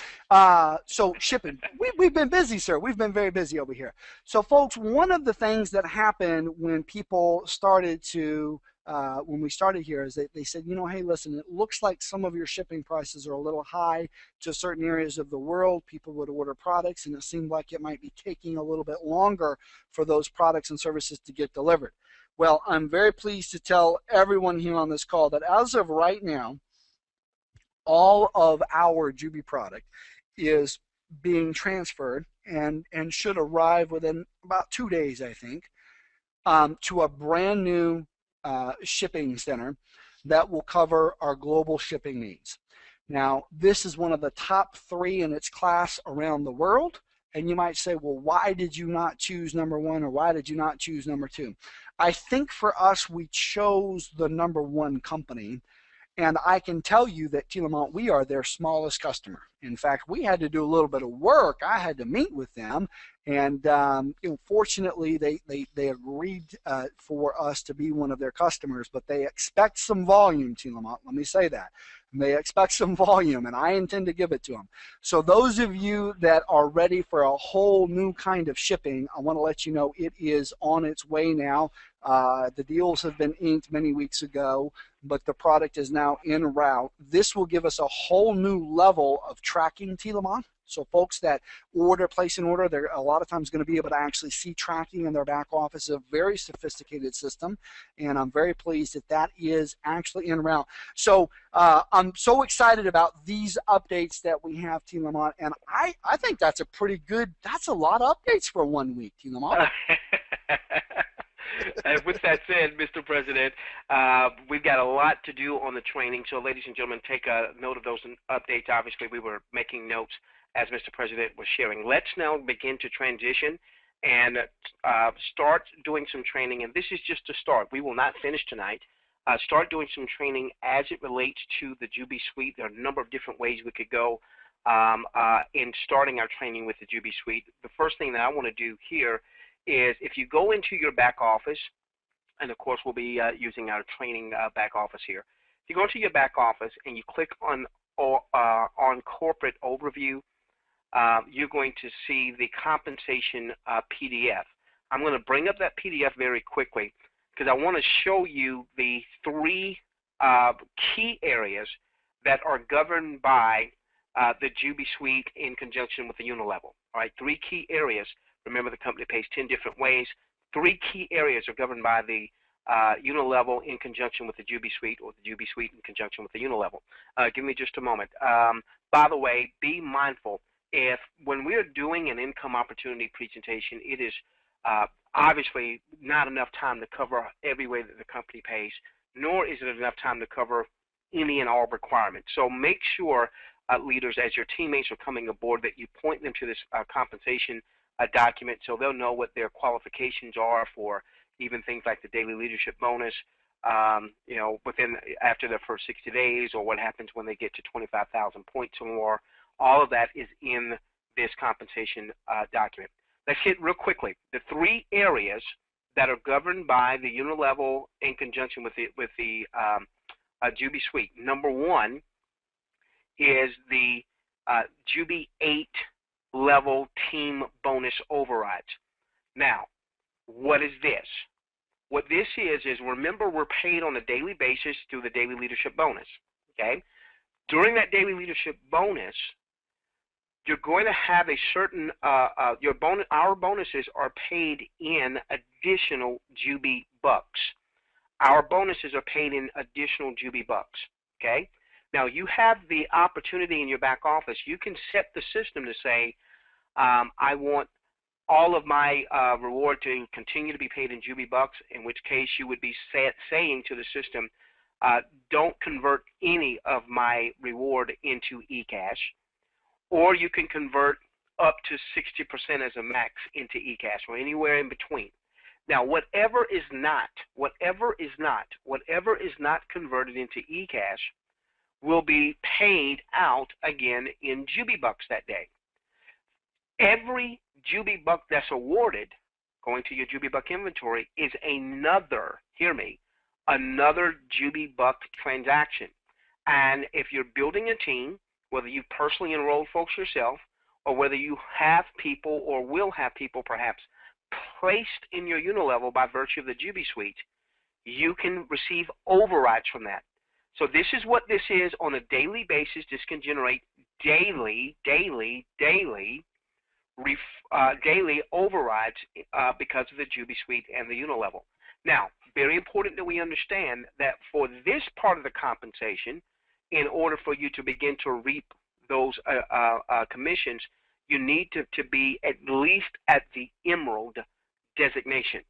Speaker 2: so shipping. We've been busy, sir. We've been very busy over here. So, folks, one of the things that happened when people started to, when we started here, is that they said, hey, listen, it looks like some of your shipping prices are a little high to certain areas of the world. People would order products, and it seemed like it might be taking a little bit longer for those products and services to get delivered. Well, I'm very pleased to tell everyone here on this call that as of right now, all of our Jubi product is being transferred and should arrive within about 2 days, I think, to a brand new shipping center that will cover our global shipping needs. Now, this is one of the top 3 in its class around the world. And you might say, well, why did you not choose number 1, or why did you not choose number 2? I think for us, we chose the number 1 company. And I can tell you that Telemont, we are their smallest customer. In fact, we had to do a little bit of work. I had to meet with them, and fortunately, they agreed for us to be one of their customers. But they expect some volume, Telemont. Let me say that. They expect some volume, and I intend to give it to them. So those of you that are ready for a whole new kind of shipping, I want to let you know it is on its way now. The deals have been inked many weeks ago, but the product is now en route. This will give us a whole new level of tracking, Telemon. So folks that place an order, they're a lot of times going to be able to actually see tracking in their back office. A very sophisticated system, and I'm very pleased that that is actually en route. So I'm so excited about these updates that we have, Telemon, and I think that's a lot of updates for 1 week, Telemon.
Speaker 1: And with that said, Mr. President, we've got a lot to do on the training. So, ladies and gentlemen, take a note of those updates. Obviously, we were making notes as Mr. President was sharing. Let's now begin to transition and start doing some training. And this is just a start. We will not finish tonight. Start doing some training as it relates to the Jubi Suite. There are a number of different ways we could go in starting our training with the Jubi Suite. The first thing that I want to do here is if you go into your back office, and of course we'll be using our training back office here. If you go into your back office and you click on Corporate Overview, you're going to see the compensation PDF. I'm going to bring up that PDF very quickly because I want to show you the 3 key areas that are governed by the Jubi Suite in conjunction with the Unilevel. All right, 3 key areas. Remember, the company pays 10 different ways. 3 key areas are governed by the Unilevel in conjunction with the Jubi Suite, or the Jubi Suite in conjunction with the Unilevel. Give me just a moment. By the way, be mindful. When we're doing an income opportunity presentation, it is obviously not enough time to cover every way that the company pays, nor is it enough time to cover any and all requirements. So make sure, leaders, as your teammates are coming aboard, that you point them to this compensation document so they'll know what their qualifications are for even things like the daily leadership bonus, after their first 60 days, or what happens when they get to 25,000 points or more. All of that is in this compensation document. Let's hit real quickly the 3 areas that are governed by the Unilevel in conjunction with the Jubi Suite. Number 1 is the Jubi 8 level team bonus overrides. Now, what is this? What this is remember, we're paid on a daily basis through the daily leadership bonus. Okay? During that daily leadership bonus, you're going to have a certain our bonuses are paid in additional Jubi bucks. Our bonuses are paid in additional Jubi bucks. Okay? Now, you have the opportunity in your back office. You can set the system to say, I want all of my reward to continue to be paid in Jubi bucks, in which case you would be saying to the system, don't convert any of my reward into eCash, or you can convert up to 60% as a max into eCash, or anywhere in between. Now, whatever is not converted into eCash will be paid out again in Jubi bucks that day. Every Jubi buck that's awarded, going to your Jubi buck inventory, is another, hear me, another Jubi buck transaction. And if you're building a team, whether you personally enroll folks yourself, or whether you have people or will have people perhaps placed in your Unilevel by virtue of the Jubi Suite, you can receive overrides from that. So this is what this is on a daily basis. This can generate daily overrides because of the Jubi Suite and the Unilevel. Now, very important that we understand that for this part of the compensation, in order for you to begin to reap those commissions, you need to be at least at the Emerald designation.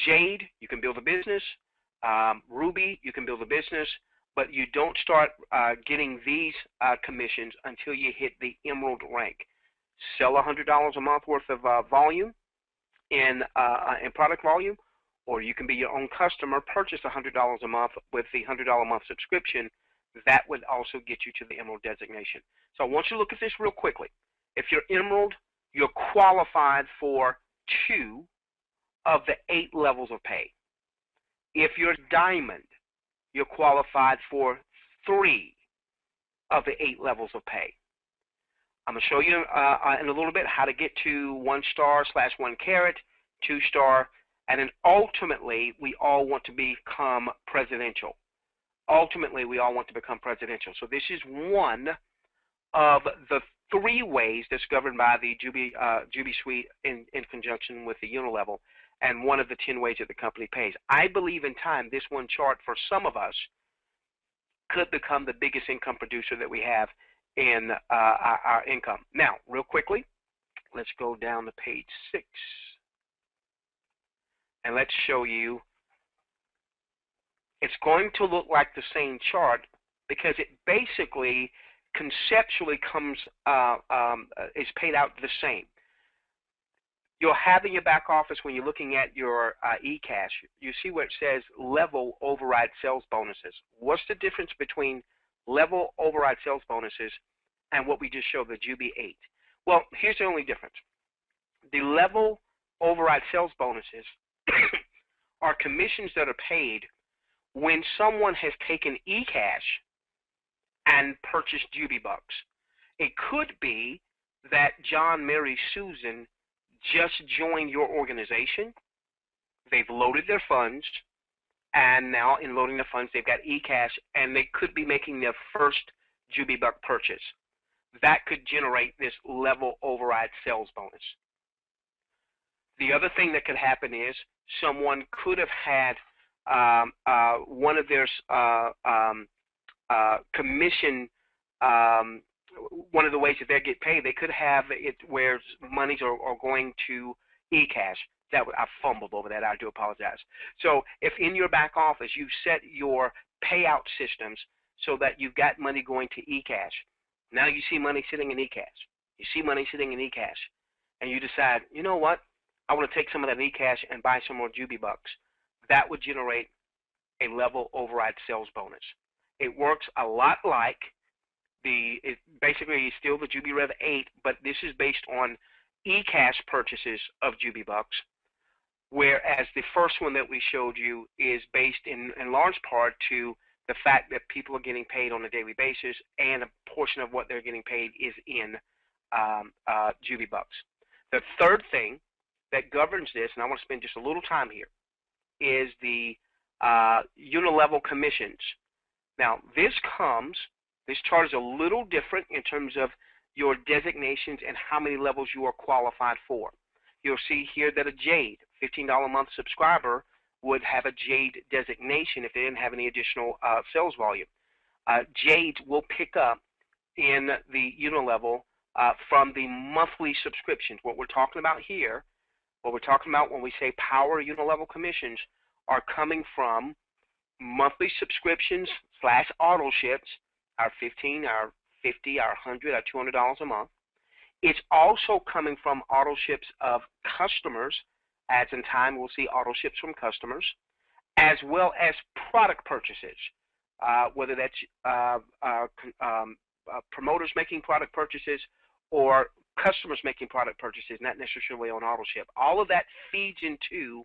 Speaker 1: Jade, you can build a business. Ruby, you can build a business, but you don't start getting these commissions until you hit the Emerald rank. Sell $100 a month worth of volume in product volume, or you can be your own customer, purchase $100 a month with the $100 a month subscription. That would also get you to the Emerald designation. So I want you to look at this real quickly. If you're Emerald, you're qualified for 2 of the 8 levels of pay. If you're Diamond, you're qualified for 3 of the 8 levels of pay. I'm going to show you in a little bit how to get to 1 star / 1 carat, 2 star, and then ultimately we all want to become presidential. Ultimately, we all want to become presidential. So this is one of the 3 ways that's governed by the Jubi Suite in conjunction with the Unilevel, and one of the 10 ways that the company pays. I believe in time this one chart for some of us could become the biggest income producer that we have in our income. Now, real quickly, let's go down to page 6, and let's show you. It's going to look like the same chart because it basically conceptually is paid out the same. You'll have in your back office when you're looking at your eCash, you see where it says level override sales bonuses. What's the difference between level override sales bonuses and what we just showed, the Jubi 8? Well, here's the only difference. The level override sales bonuses are commissions that are paid when someone has taken eCash and purchased Jubi Bucks. It could be that John, Mary, Susan just joined your organization. They've loaded their funds, and now in loading the funds, they've got eCash, and they could be making their first Jubi Buck purchase. That could generate this level override sales bonus. The other thing that could happen is someone could have had one of their commission, one of the ways that they get paid, they could have it where monies are going to eCash. I fumbled over that. I do apologize. So if in your back office you've set your payout systems so that you've got money going to eCash, now you see money sitting in eCash. You see money sitting in eCash, and you decide, you know what? I want to take some of that eCash and buy some more Jubi Bucks. That would generate a level override sales bonus. It works a lot like basically still the JubiRev 8, but this is based on eCash purchases of Jubi Bucks, whereas the first one that we showed you is based in large part to the fact that people are getting paid on a daily basis, and a portion of what they're getting paid is in Jubi Bucks. The third thing that governs this, and I want to spend just a little time here, is the Unilevel commissions. Now, this chart is a little different in terms of your designations and how many levels you are qualified for. You'll see here that a Jade, $15 a month subscriber, would have a Jade designation if they didn't have any additional sales volume. Jades will pick up in the Unilevel from the monthly subscriptions. What we're talking about here, what we're talking about when we say power Unilevel commissions, are coming from monthly subscriptions / auto ships, our $15, our $50, our $100, our $200 a month. It's also coming from auto ships of customers, as in time we'll see auto ships from customers, as well as product purchases, whether that's promoters making product purchases or customers making product purchases, not necessarily on auto ship. All of that feeds into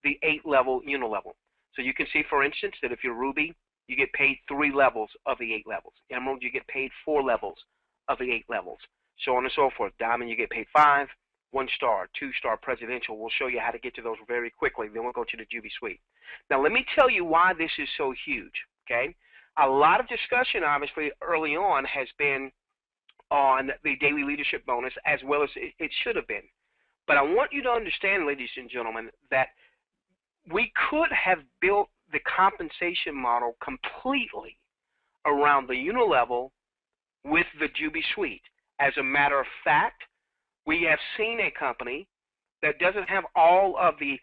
Speaker 1: the 8-level Unilevel. So you can see, for instance, that if you're Ruby, you get paid 3 levels of the 8 levels. Emerald, you get paid 4 levels of the 8 levels. So on and so forth. Diamond, you get paid 5, 1 star, 2 star, presidential. We'll show you how to get to those very quickly. Then we'll go to the Jubi Suite. Now let me tell you why this is so huge, okay? A lot of discussion, obviously, early on has been on the daily leadership bonus, as well as it should have been. But I want you to understand, ladies and gentlemen, that we could have built the compensation model completely around the Unilevel with the Jubi Suite. As a matter of fact, we have seen a company that doesn't have all of the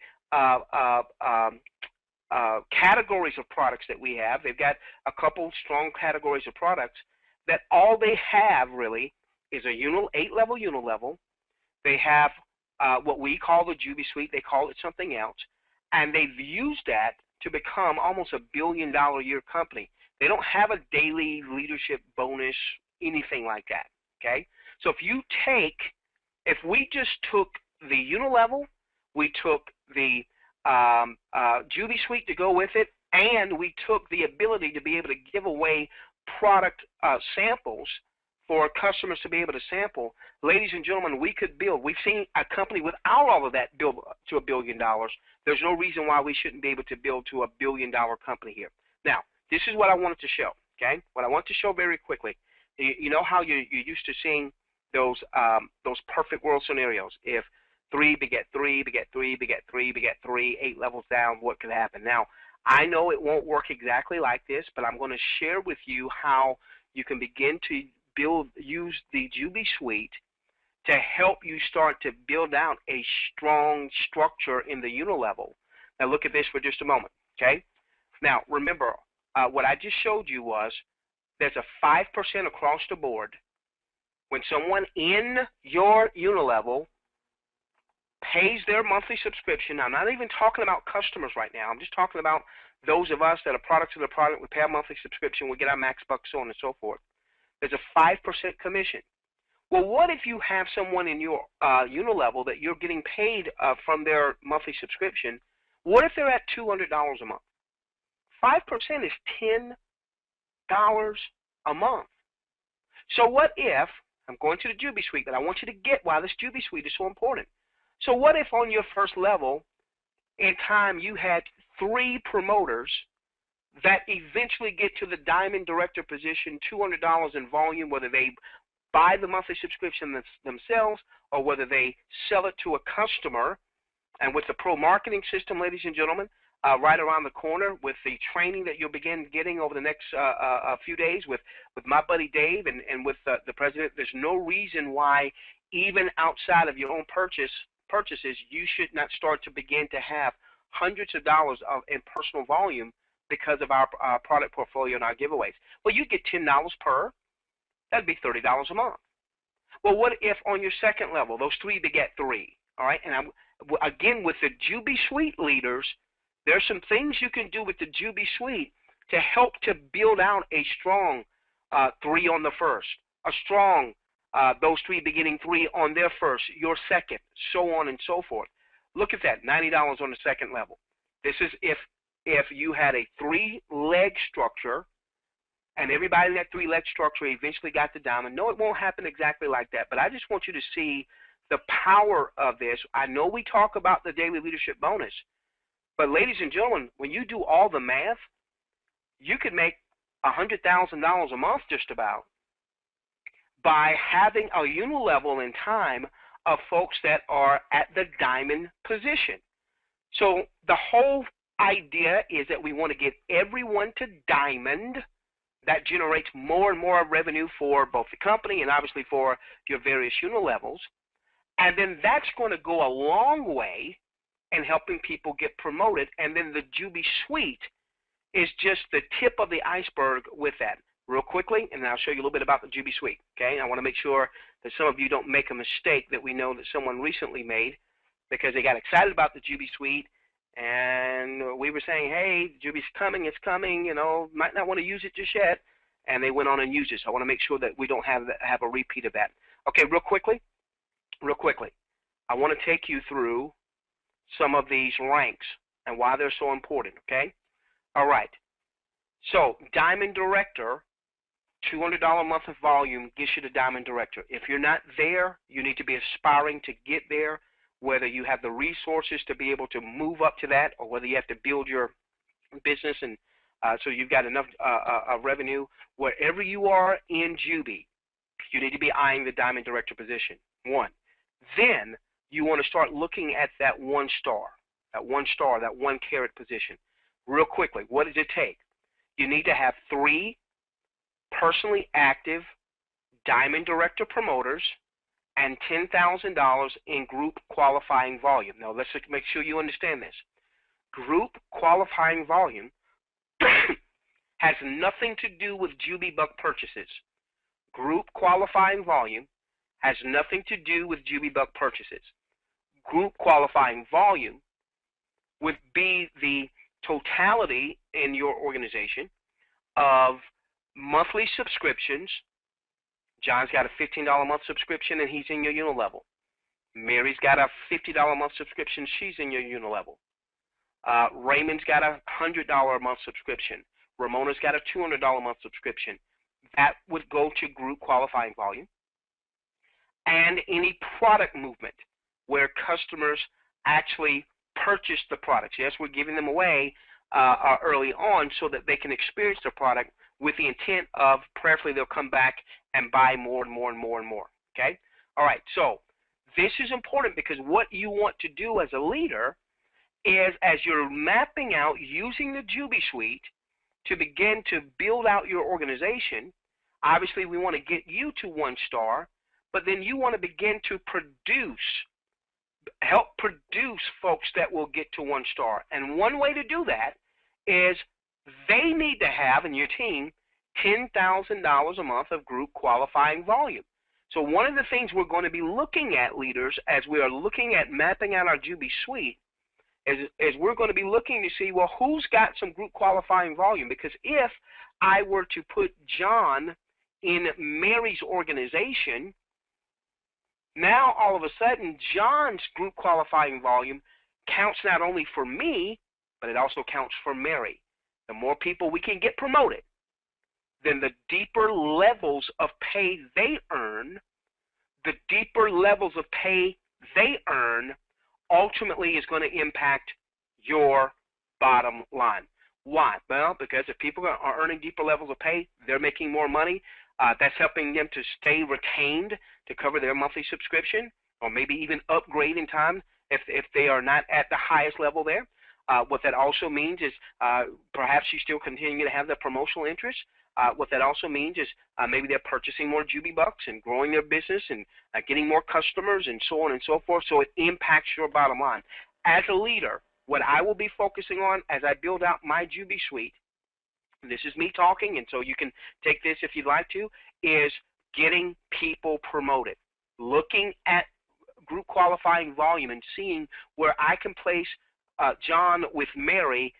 Speaker 1: categories of products that we have. They've got a couple strong categories of products that all they have really is a 8-level unilevel. They have what we call the Jubi Suite. They call it something else. And they've used that to become almost $1 billion a year company. They don't have a daily leadership bonus, anything like that, okay? So if we just took the unilevel, we took the Jubi Suite to go with it, and we took the ability to be able to give away product samples for customers to be able to sample, ladies and gentlemen, we could build. We've seen a company without all of that build to $1 billion. There's no reason why we shouldn't be able to build to $1 billion company here. Now, this is what I wanted to show, okay? What I want to show very quickly. You know how you're used to seeing those perfect world scenarios. If 3 beget 3, beget 3, beget 3, beget 3, 8 levels down, what could happen? Now, I know it won't work exactly like this, but I'm going to share with you how you can begin to use the Jubi Suite to help you start to build out a strong structure in the unilevel. Now look at this for just a moment, okay? Now remember, what I just showed you was there's a 5% across the board when someone in your unilevel pays their monthly subscription. Now, I'm not even talking about customers right now. I'm just talking about those of us that are products of the product. We pay a monthly subscription. We get our max bucks, so on and so forth. There's a 5% commission. Well, what if you have someone in your unilevel that you're getting paid from their monthly subscription? What if they're at $200 a month? 5% is $10 a month. So what if, I'm going to the Jubi Suite, but I want you to get why this Jubi Suite is so important. So what if on your first level, in time, you had 3 promoters that eventually get to the Diamond Director position, $200 in volume, whether they buy the monthly subscription themselves or whether they sell it to a customer. And with the pro marketing system, ladies and gentlemen, right around the corner with the training that you'll begin getting over the next few days with my buddy Dave and with the president, there's no reason why even outside of your own purchases, you should not start to begin to have hundreds of dollars in personal volume because of our product portfolio and our giveaways. Well, you get $10 per. That'd be $30 a month. Well, what if on your second level, those 3 beget 3, all right? And again, with the Jubi Suite leaders, there's some things you can do with the Jubi Suite to help to build out a strong 3 on the first, a strong those 3 beginning 3 on their first, your second, so on and so forth. Look at that, $90 on the second level. This is if you had a 3-leg structure and everybody in that 3-leg structure eventually got the diamond. No, it won't happen exactly like that, but I just want you to see the power of this. I know we talk about the daily leadership bonus, but ladies and gentlemen, when you do all the math, you could make $100,000 a month just about by having a unilevel in time of folks that are at the diamond position. So the whole idea is that we want to get everyone to diamond. That generates more and more revenue for both the company and obviously for your various unilevels. And then that's going to go a long way in helping people get promoted. And then the Jubi Suite is just the tip of the iceberg with that. Real quickly, and I'll show you a little bit about the Jubi Suite, okay? I want to make sure that some of you don't make a mistake that we know that someone recently made because they got excited about the Jubi Suite, and we were saying, hey, Jubi's coming, it's coming, you know, might not want to use it just yet, and they went on and used it. So I want to make sure that we don't have a repeat of that. Okay, real quickly, I want to take you through some of these ranks and why they're so important, okay? All right. So Diamond Director, $200 a month of volume gets you to Diamond Director. If you're not there, you need to be aspiring to get there, whether you have the resources to be able to move up to that or whether you have to build your business and so you've got enough revenue. Wherever you are in Jubi, you need to be eyeing the Diamond Director position, 1. Then you want to start looking at that 1 star, that 1 carat position. Real quickly, what does it take? You need to have 3 personally active Diamond Director Promoters, and $10,000 in group qualifying volume. Now, let's make sure you understand this. Group qualifying volume has nothing to do with JubiBuck purchases. Group qualifying volume has nothing to do with JubiBuck purchases. Group qualifying volume would be the totality in your organization of monthly subscriptions. John's got a $15 a month subscription and he's in your unit level. Mary's got a $50 a month subscription, she's in your unit level. Raymond's got a $100 a month subscription. Ramona's got a $200 a month subscription. That would go to group qualifying volume. And any product movement where customers actually purchase the products. Yes, we're giving them away early on so that they can experience the product with the intent of prayerfully they'll come back and buy more and more and more and more. Okay? All right, so this is important because what you want to do as a leader is as you're mapping out using the Jubi Suite to begin to build out your organization, obviously we want to get you to 1 star, but then you want to begin to help produce folks that will get to 1 star. And one way to do that is they need to have in your team $10,000 a month of group qualifying volume. So one of the things we're going to be looking at, leaders, as we are looking at mapping out our Jubi Suite, is we're going to be looking to see, well, who's got some group qualifying volume? Because if I were to put John in Mary's organization, now all of a sudden John's group qualifying volume counts not only for me, but it also counts for Mary. The more people we can get promoted, then the deeper levels of pay they earn, ultimately is going to impact your bottom line. Why? Well, because if people are earning deeper levels of pay, they're making more money. That's helping them to stay retained to cover their monthly subscription, or maybe even upgrade in time if they are not at the highest level there. What that also means is perhaps you still continue to have the promotional interest. What that also means is maybe they're purchasing more JubiBucks and growing their business and getting more customers and so on and so forth, so it impacts your bottom line. As a leader, what I will be focusing on as I build out my Jubi Suite, this is me talking, and so you can take this if you'd like to, is getting people promoted, looking at group qualifying volume and seeing where I can place John with Mary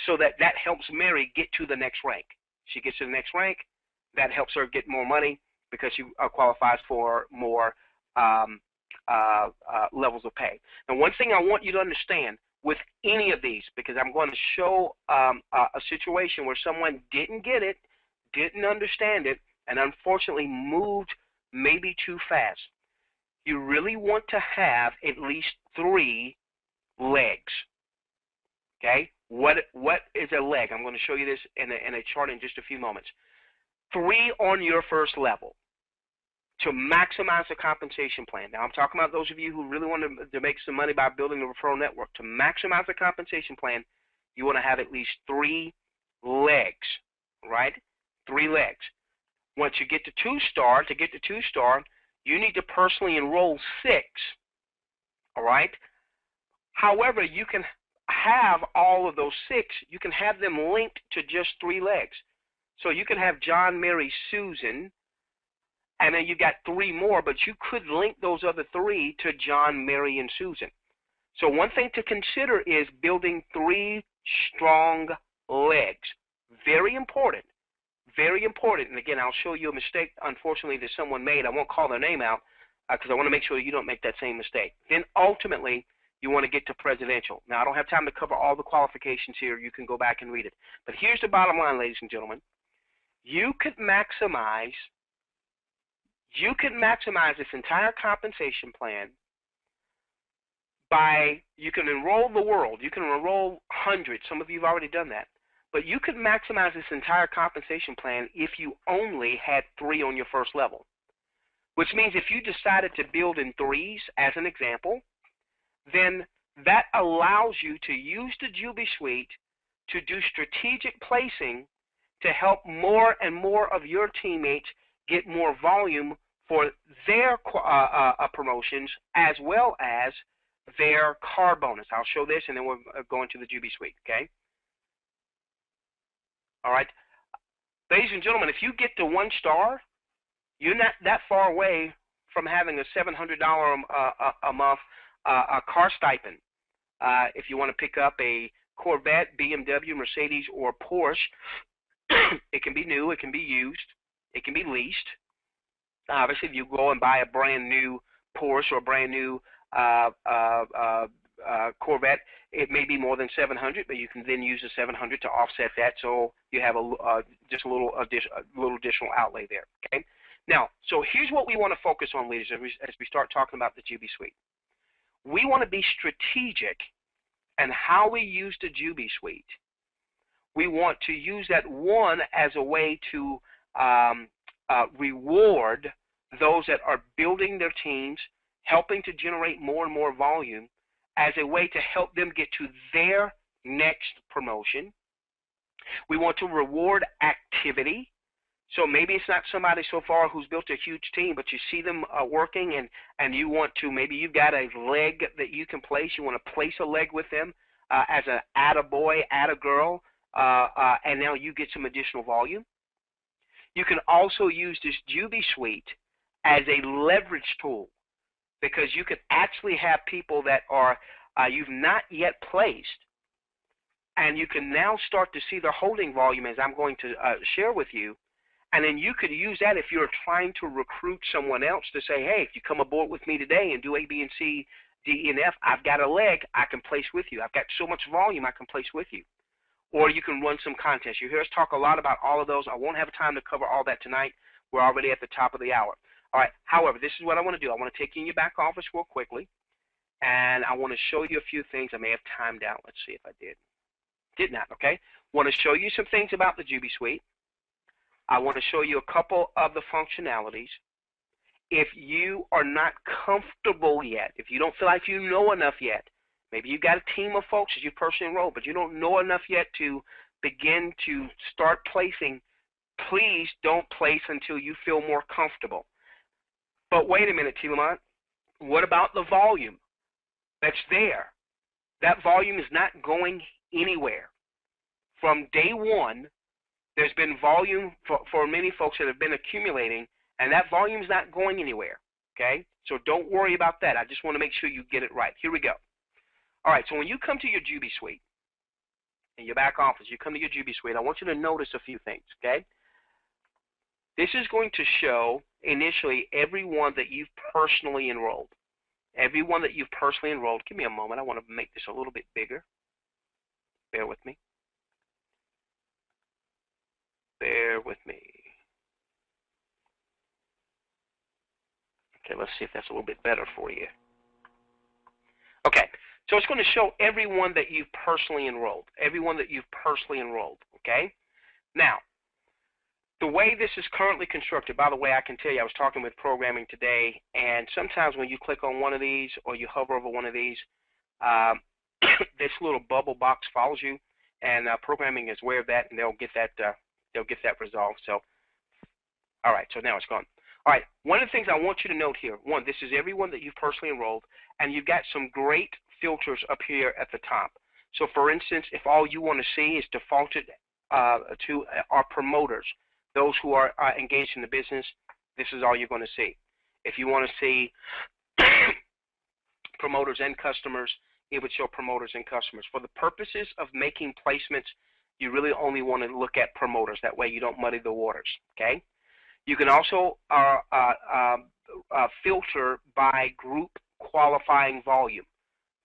Speaker 1: so that helps Mary get to the next rank. She gets to the next rank, that helps her get more money because she qualifies for more levels of pay. Now, one thing I want you to understand with any of these, because I'm going to show a situation where someone didn't get it, didn't understand it, and unfortunately moved maybe too fast. You really want to have at least 3 legs. Okay? What is a leg? I'm going to show you this in a chart in just a few moments. 3 on your first level to maximize the compensation plan. Now, I'm talking about those of you who really want to make some money by building a referral network. To maximize the compensation plan, you want to have at least 3 legs, right? 3 legs. Once you get to 2 star, you need to personally enroll 6, all right? However, you can have all of those 6, you can have them linked to just 3 legs. So you can have John, Mary, Susan, and then you got 3 more, but you could link those other 3 to John, Mary, and Susan. So one thing to consider is building 3 strong legs. Very important. Very important. And again, I'll show you a mistake, unfortunately, that someone made. I won't call their name out because I want to make sure you don't make that same mistake. Then ultimately, you want to get to presidential. Now, I don't have time to cover all the qualifications here. You can go back and read it. But here's the bottom line, ladies and gentlemen. You could maximize this entire compensation plan by, you can enroll the world. You can enroll hundreds. Some of you have already done that. But you could maximize this entire compensation plan if you only had 3 on your first level. Which means if you decided to build in 3s, as an example, then that allows you to use the Jubi Suite to do strategic placing to help more and more of your teammates get more volume for their promotions as well as their car bonus. I'll show this, and then we'll go into the Jubi Suite, okay? All right. Ladies and gentlemen, if you get to 1 star, you're not that far away from having a $700 a month car stipend. If you want to pick up a Corvette, BMW, Mercedes, or Porsche, it can be new, it can be used, it can be leased. Obviously, if you go and buy a brand new Porsche or a brand new Corvette, it may be more than $700, but you can then use the $700 to offset that, so you have just a little additional outlay there. Okay. Now, so here's what we want to focus on, ladies, as we start talking about the Jubi Suite. We want to be strategic in how we use the Jubi Suite. We want to use that, one, as a way to reward those that are building their teams, helping to generate more and more volume, as a way to help them get to their next promotion. We want to reward activity. So maybe it's not somebody so far who's built a huge team, but you see them working, and you want to, maybe you've got a leg that you can place. You want to place a leg with them as an attaboy, attagirl, and now you get some additional volume. You can also use this Jubi Suite as a leverage tool, because you can actually have people that are you've not yet placed, and you can now start to see their holding volume, as I'm going to share with you. And then you could use that if you're trying to recruit someone else to say, hey, if you come aboard with me today and do A, B, and C, D, E, and F, I've got a leg I can place with you. I've got so much volume I can place with you. Or you can run some contests. You hear us talk a lot about all of those. I won't have time to cover all that tonight. We're already at the top of the hour. All right. However, this is what I want to do. I want to take you in your back office real quickly, and I want to show you a few things. I may have timed out. Let's see if I did. Did not, okay? Want to show you some things about the Jubi Suite. I want to show you a couple of the functionalities. If you are not comfortable yet, if you don't feel like you know enough yet, maybe you've got a team of folks that you personally enrolled, but you don't know enough yet to begin to start placing, please don't place until you feel more comfortable. But wait a minute, T. Lamont, what about the volume that's there? That volume is not going anywhere. From day one, there's been volume for many folks that have been accumulating, and that volume is not going anywhere, okay? So don't worry about that. I just want to make sure you get it right. Here we go. All right, so when you come to your Jubi Suite, in your back office, you come to your Jubi Suite, I want you to notice a few things, okay? This is going to show initially everyone that you've personally enrolled. Everyone that you've personally enrolled. Give me a moment. I want to make this a little bit bigger. Bear with me. Bear with me. Okay, let's see if that's a little bit better for you. Okay, so it's going to show everyone that you've personally enrolled. Everyone that you've personally enrolled, okay? Now, the way this is currently constructed, by the way, I can tell you, I was talking with programming today, and sometimes when you click on one of these or you hover over one of these, this little bubble box follows you, and programming is aware of that, and they'll get that resolved. So, all right, so now it's gone. All right, one of the things I want you to note here, one, this is everyone that you've personally enrolled, and you've got some great filters up here at the top. So, for instance, if all you want to see is defaulted to our promoters, those who are engaged in the business, this is all you're going to see. If you want to see promoters and customers, it would show promoters and customers. For the purposes of making placements, you really only want to look at promoters. That way you don't muddy the waters, okay? You can also filter by group qualifying volume.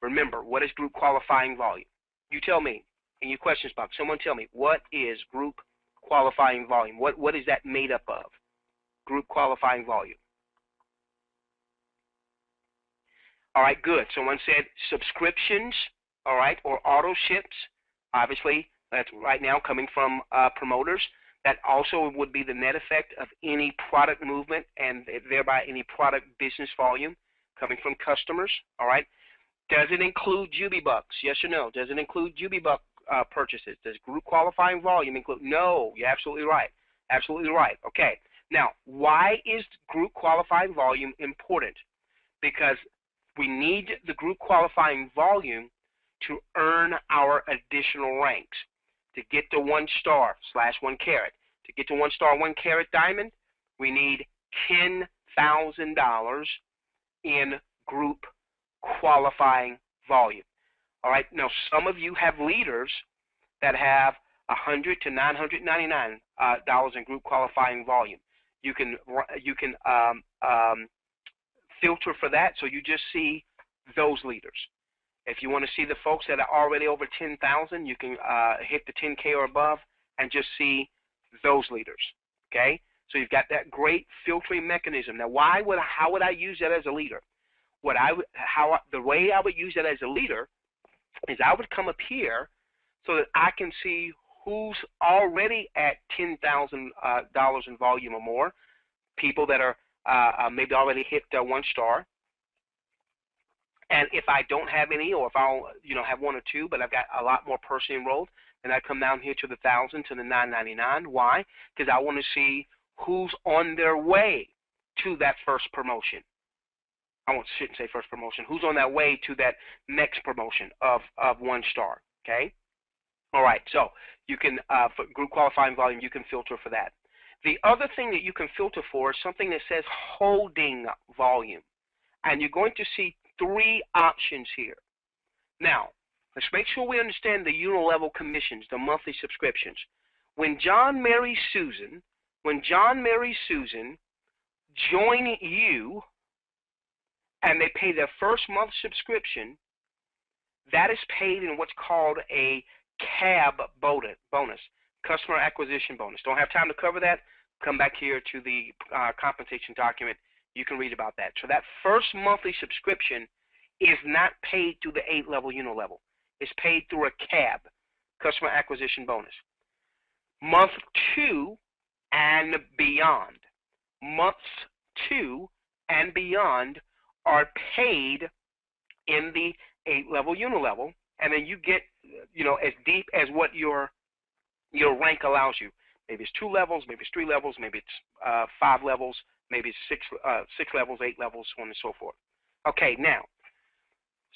Speaker 1: Remember, what is group qualifying volume? You tell me in your questions box. Someone tell me, what is group qualifying volume? What is that made up of? Group qualifying volume. All right, good. Someone said subscriptions, all right, or auto ships. Obviously, that's right now coming from promoters. That also would be the net effect of any product movement and thereby any product business volume coming from customers, all right? Does it include Jubi Bucks? Yes or no? Does it include Jubi Buck purchases? Does group qualifying volume include? No, you're absolutely right. Absolutely right. Okay. Now, why is group qualifying volume important? Because we need the group qualifying volume to earn our additional ranks. To get to 1 star / 1 carat. To get to 1 star 1 carat diamond, we need $10,000 in group qualifying volume. All right. Now, some of you have leaders that have $100 to $999 in group qualifying volume. You can filter for that, so you just see those leaders. If you want to see the folks that are already over 10,000, you can hit the 10K or above and just see those leaders. Okay, so you've got that great filtering mechanism. Now, how would I use that as a leader? The way I would use that as a leader is I would come up here so that I can see who's already at $10,000 in volume or more, people that are maybe already hit 1 star. And if I don't have any, or if I have 1 or 2, but I've got a lot more personally enrolled, then I come down here to the 1,000 to the 999. Why? Because I want to see who's on their way to that first promotion. I shouldn't say first promotion. Who's on that way to that next promotion of 1 star? Okay. All right. So you can for group qualifying volume, you can filter for that. The other thing that you can filter for is something that says holding volume, and you're going to see 3 options here. Now, let's make sure we understand the unilevel commissions, the monthly subscriptions. When John marries Susan, join you, and they pay their first month subscription, that is paid in what's called a CAB bonus, customer acquisition bonus. Don't have time to cover that. Come back here to the compensation document. You can read about that. So that first monthly subscription is not paid through the 8-level unilevel. It's paid through a CAB, customer acquisition bonus. Month 2 and beyond. Months 2 and beyond are paid in the 8-level unilevel, and then you get, as deep as what your rank allows you. Maybe it's 2 levels, maybe it's 3 levels, maybe it's 5 levels, maybe it's 6 levels, 8 levels, so on and so forth. Okay, now,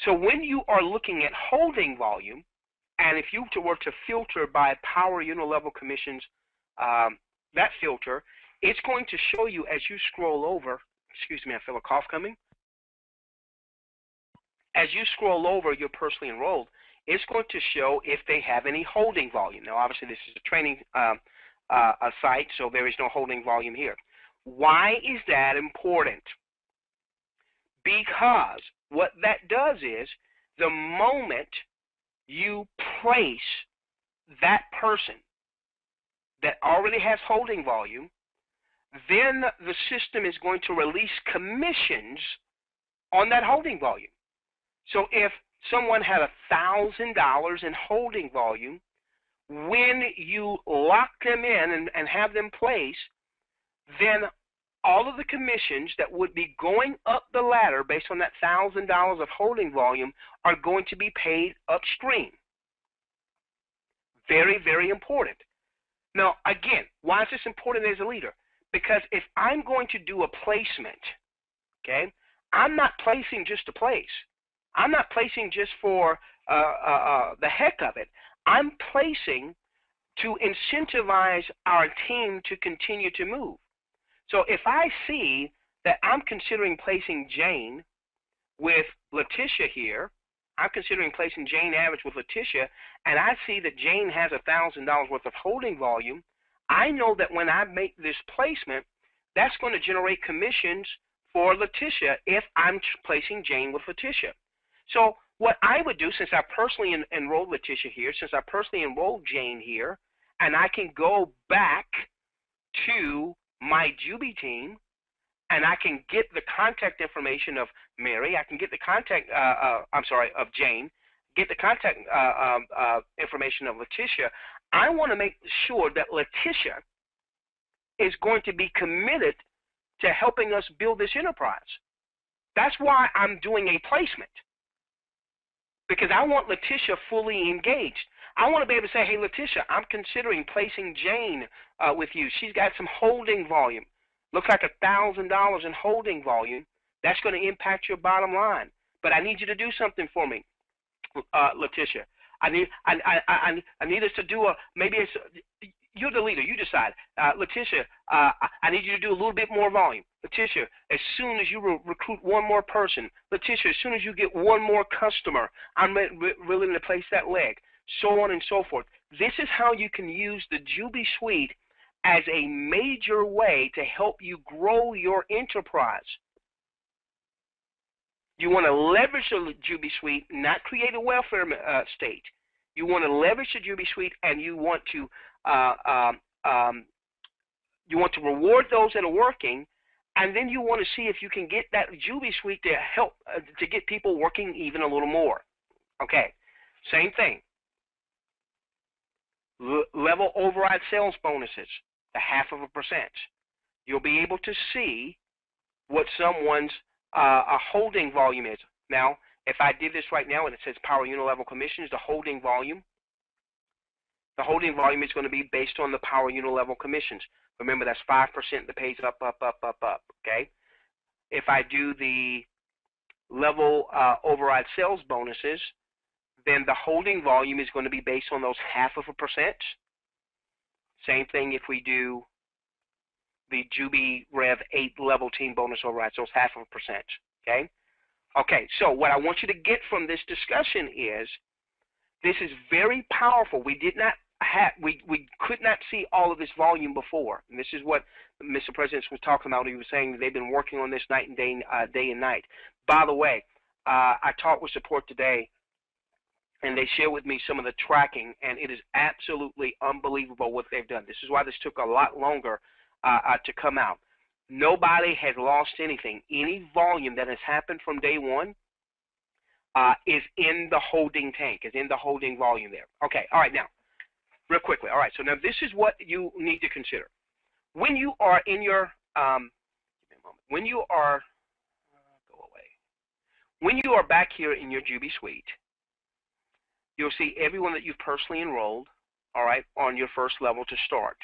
Speaker 1: so when you are looking at holding volume, and if you were to filter by power unilevel commissions, that filter, it's going to show you as you scroll over, excuse me, I feel a cough coming. As you scroll over your personally enrolled, it's going to show if they have any holding volume. Now, obviously, this is a training site, so there is no holding volume here. Why is that important? Because what that does is the moment you place that person that already has holding volume, then the system is going to release commissions on that holding volume. So if someone had $1,000 in holding volume, when you lock them in and have them place, then all of the commissions that would be going up the ladder based on that $1,000 of holding volume are going to be paid upstream. Very, very important. Now, again, why is this important as a leader? Because if I'm going to do a placement, okay, I'm not placing just to place. I'm not placing just for the heck of it. I'm placing to incentivize our team to continue to move. So if I see that I'm considering placing Jane with Letitia here, I'm considering placing Jane average with Letitia, and I see that Jane has $1,000 worth of holding volume, I know that when I make this placement, that's going to generate commissions for Letitia if I'm placing Jane with Letitia. So what I would do, since I personally enrolled Letitia here, since I personally enrolled Jane here, and I can go back to my Jubi team, and I can get the contact information of Mary, I can get the contact, of Jane, get the contact information of Letitia. I want to make sure that Letitia is going to be committed to helping us build this enterprise. That's why I'm doing a placement, because I want Letitia fully engaged. I want to be able to say, hey, Letitia, I'm considering placing Jane with you. She's got some holding volume. looks like $1,000 in holding volume. That's going to impact your bottom line. But I need you to do something for me, Letitia. I need us to do maybe it's, you're the leader, you decide. Letitia, I need you to do a little bit more volume. Letitia, as soon as you recruit one more person. Letitia, as soon as you get one more customer, I'm willing to place that leg, so on and so forth. This is how you can use the Jubi Suite as a major way to help you grow your enterprise. You want to leverage the Jubi Suite, not create a welfare state. You want to leverage the Jubi Suite, and you want to reward those that are working, and then you want to see if you can get that Jubi Suite to help to get people working even a little more. Okay, same thing. Level override sales bonuses, the 0.5%. You'll be able to see what someone's a holding volume is. Now, if I did this right now and it says power unit level commissions, the holding volume is going to be based on the power unit level commissions. Remember, that's 5% that pays up, okay? If I do the level override sales bonuses, then the holding volume is going to be based on those 0.5%. Same thing if we do the JubiRev 8 level team bonus overrides, those 0.5%, okay? Okay, so what I want you to get from this discussion is this is very powerful. We did not have, we could not see all of this volume before. And this is what Mr. President was talking about. He was saying that they've been working on this night and day and night. By the way, I talked with support today, and they shared with me some of the tracking, and it is absolutely unbelievable what they've done. This is why this took a lot longer to come out. Nobody has lost anything. Any volume that has happened from day one is in the holding tank, is in the holding volume there. Okay, all right, now, real quickly. All right, so now this is what you need to consider. When you are in your, give me a moment. When you are, go away. When you are back here in your Jubi Suite, you'll see everyone that you've personally enrolled, all right, on your first level to start.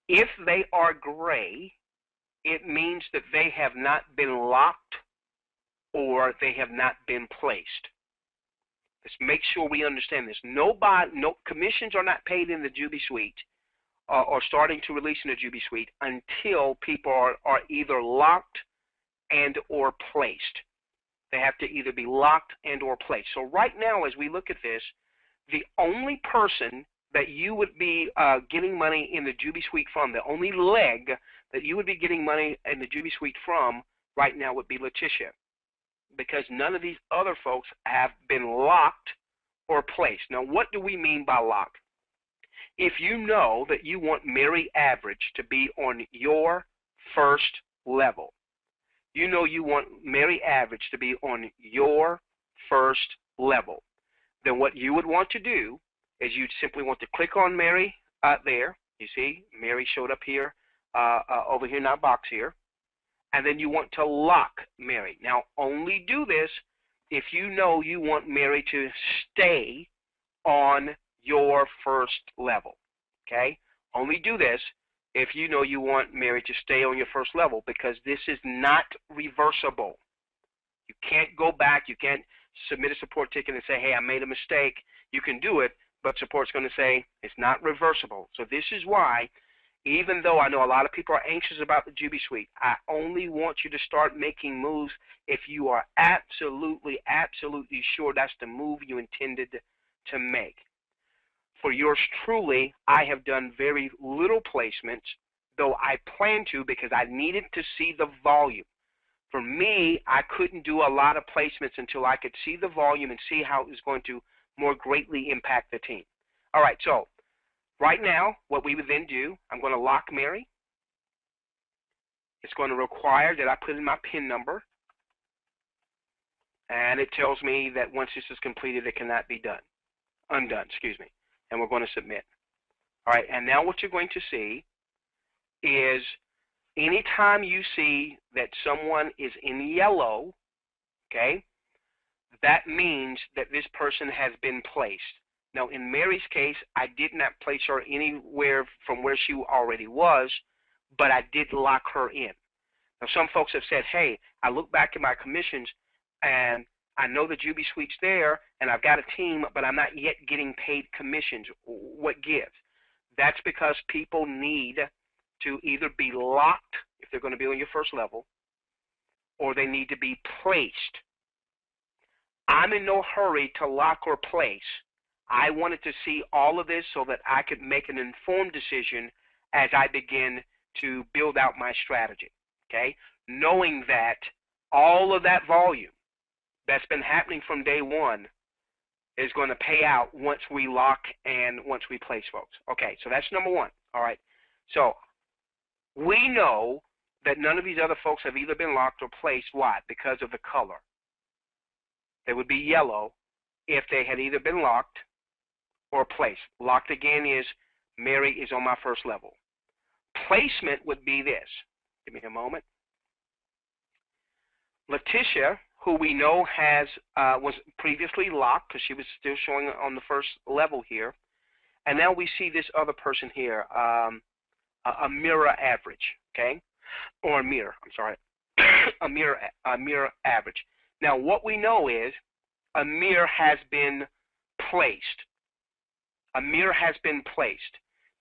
Speaker 1: If they are gray, it means that they have not been locked or they have not been placed. Let's make sure we understand this. No commissions are not paid in the Jubi Suite or starting to release in the Jubi Suite until people are either locked and or placed. They have to either be locked and or placed. So right now, as we look at this, the only person that you would be getting money in the Jubi Suite from, the only leg that you would be getting money in the Jubi Suite from right now would be Letitia, because none of these other folks have been locked or placed. Now, what do we mean by locked? If you know that you want Mary Average to be on your first level, you know you want Mary Average to be on your first level, then what you would want to do is you'd simply want to click on Mary there. You see, Mary showed up here, over here in our box here. And then you want to lock Mary. Now, only do this if you know you want Mary to stay on your first level, okay? Only do this if you know you want Mary to stay on your first level, because this is not reversible. You can't go back. You can't submit a support ticket and say, hey, I made a mistake. You can do it, but support's going to say it's not reversible. So this is why, even though I know a lot of people are anxious about the Jubi Suite, I only want you to start making moves if you are absolutely, absolutely sure that's the move you intended to make. For yours truly, I have done very little placements, though I plan to because I needed to see the volume. For me, I couldn't do a lot of placements until I could see the volume and see how it was going to more greatly impact the team. All right, so right now, what we would then do, I'm going to lock Mary. It's going to require that I put in my PIN number, and it tells me that once this is completed, it cannot be undone, excuse me, and we're going to submit. All right, and now what you're going to see is anytime you see that someone is in yellow, okay, that means that this person has been placed. Now, in Mary's case, I did not place her anywhere from where she already was, but I did lock her in. Now, some folks have said, hey, I look back at my commissions, and I know the Jubi Suite's there, and I've got a team, but I'm not yet getting paid commissions. What gives? That's because people need to either be locked if they're going to be on your first level, or they need to be placed. I'm in no hurry to lock or place. I wanted to see all of this so that I could make an informed decision as I begin to build out my strategy, okay? Knowing that all of that volume that's been happening from day one is going to pay out once we lock and once we place folks. Okay, so that's number one, all right? So we know that none of these other folks have either been locked or placed. Why? Because of the color. They would be yellow if they had either been locked or placed. Locked again is Mary is on my first level. Placement would be this. Give me a moment. Letitia, who we know has was previously locked because she was still showing on the first level here, and now we see this other person here, a mirror average, okay, or a mirror. I'm sorry, a mirror average. Now, what we know is a mirror has been placed. A mirror has been placed.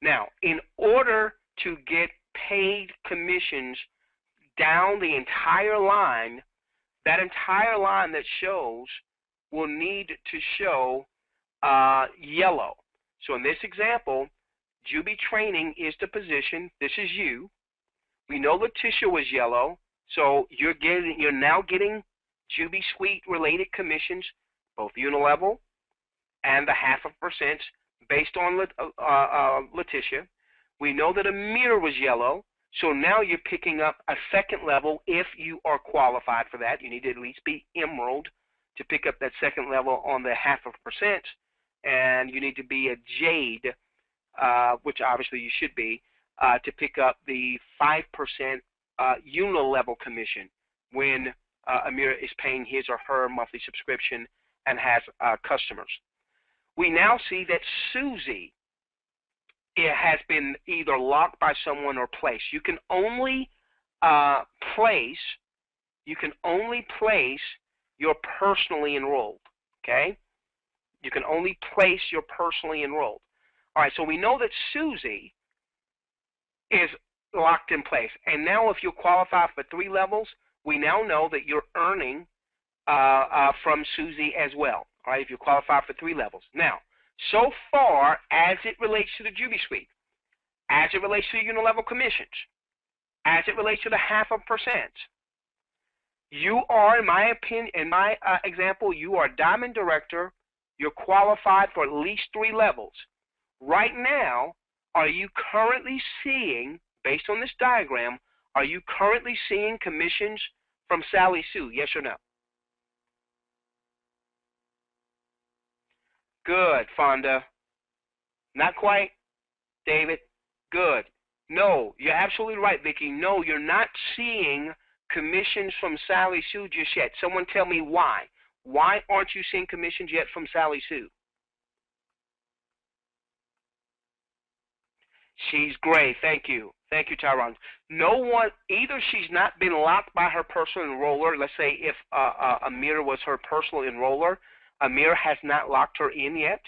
Speaker 1: Now, in order to get paid commissions down the entire line, that entire line that shows will need to show yellow. So in this example, Jubi Training is the position. This is you. We know Letitia was yellow, so you're now getting Jubi Suite related commissions, both unilevel and the 0.5% based on Letitia. We know that Amir was yellow, so now you're picking up a second level if you are qualified for that. You need to at least be emerald to pick up that second level on the 0.5%, and you need to be a jade, which obviously you should be, to pick up the 5% unilevel commission when Amir is paying his or her monthly subscription and has customers. We now see that Susie, it has been either locked by someone or placed. You can only place your personally enrolled, okay? You can only place your personally enrolled. All right, so we know that Susie is locked in place. And now if you qualify for 3 levels, we now know that you're earning from Susie as well, all right, if you qualify for 3 levels. Now, so far as it relates to the Jubi Suite, as it relates to the unilevel commissions, as it relates to the 0.5%, you are, in my opinion, in my example, you are a Diamond Director. You're qualified for at least 3 levels. Right now, are you currently seeing, based on this diagram, are you currently seeing commissions from Sally Sue? Yes or no? Good, Fonda. Not quite, David. Good. No, you're absolutely right, Vicki. No, you're not seeing commissions from Sally Sue just yet. Someone tell me why. Why aren't you seeing commissions yet from Sally Sue? She's great. Thank you. Thank you, Tyron. No one, either she's not been locked by her personal enroller. Let's say if Amir was her personal enroller, Amir has not locked her in yet,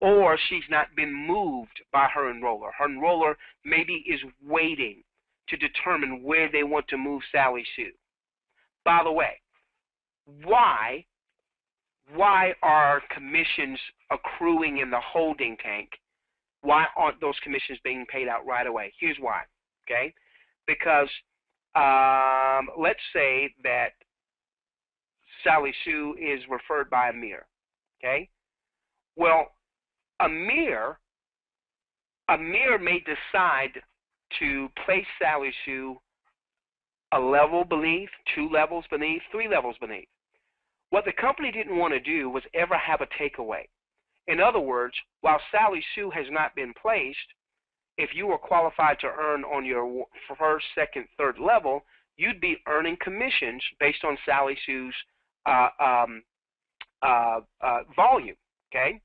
Speaker 1: or she's not been moved by her enroller. Her enroller maybe is waiting to determine where they want to move Sally Sue. By the way, why are commissions accruing in the holding tank? Why aren't those commissions being paid out right away? Here's why, okay? Because let's say that Sally Sue is referred by Amir, okay? Well, Amir may decide to place Sally Sue a level beneath, 2 levels beneath, 3 levels beneath. What the company didn't want to do was ever have a takeaway. In other words, while Sally Sue has not been placed, if you were qualified to earn on your first, second, third level, you'd be earning commissions based on Sally Sue's volume, okay?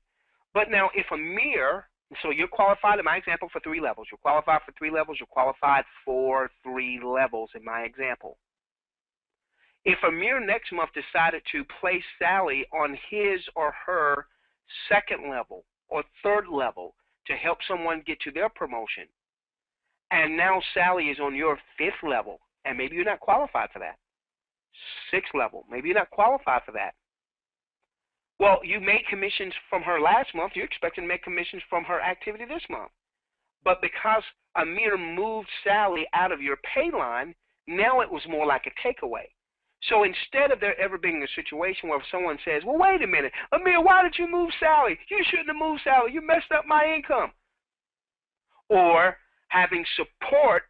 Speaker 1: But now if Amir So you're qualified, in my example, for 3 levels. You're qualified for 3 levels. You're qualified for 3 levels in my example. If Amir next month decided to place Sally on his or her 2nd level or 3rd level to help someone get to their promotion, and now Sally is on your 5th level, and maybe you're not qualified for that. 6th level, maybe you're not qualified for that. Well, you made commissions from her last month, you're expecting to make commissions from her activity this month. But because Amir moved Sally out of your pay line, now it was more like a takeaway. So instead of there ever being a situation where someone says, well, wait a minute, Amir, why did you move Sally? You shouldn't have moved Sally. You messed up my income. Or having support,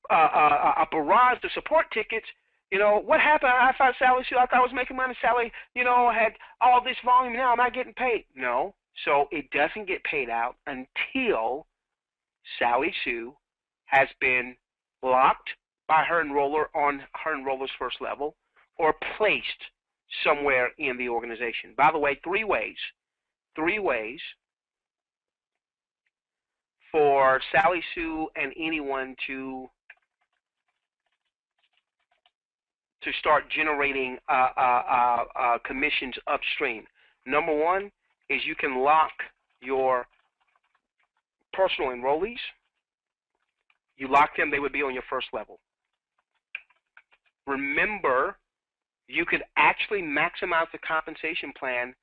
Speaker 1: a barrage of support tickets. You know, what happened? I thought Sally, I thought I was making money. Sally, you know, had all this volume. Now I'm not getting paid. No. So it doesn't get paid out until Sally Sue has been locked by her enroller on her enroller's 1st level or placed somewhere in the organization. By the way, 3 ways for Sally Sue and anyone to start generating commissions upstream. Number 1 is you can lock your personal enrollees. You lock them, they would be on your 1st level. Remember, you could actually maximize the compensation plan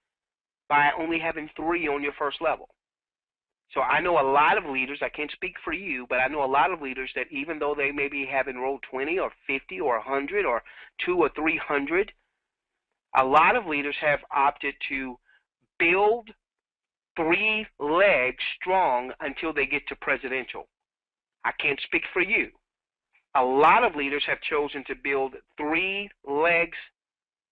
Speaker 1: by only having 3 on your 1st level. So I know a lot of leaders, I can't speak for you, but I know a lot of leaders that even though they maybe have enrolled 20 or 50 or 100 or 200 or 300, a lot of leaders have opted to build 3 legs strong until they get to presidential. I can't speak for you. A lot of leaders have chosen to build 3 legs,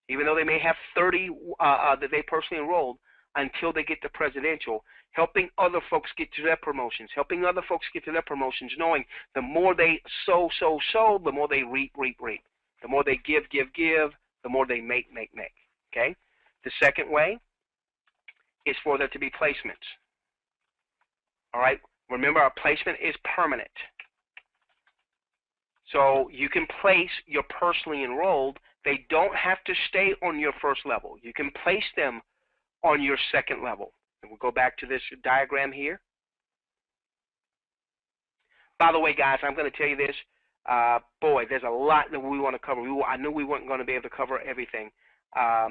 Speaker 1: even though they may have 30 that they personally enrolled, until they get to presidential, helping other folks get to their promotions, knowing the more they sow, the more they reap. The more they give, the more they make. Okay? The 2nd way is for there to be placements. All right? Remember, our placement is permanent. So you can place your personally enrolled. They don't have to stay on your 1st level. You can place them on your 2nd level. And we'll go back to this diagram here. By the way, guys, I'm going to tell you this. Boy, there's a lot that we want to cover. I knew we weren't going to be able to cover everything. I'll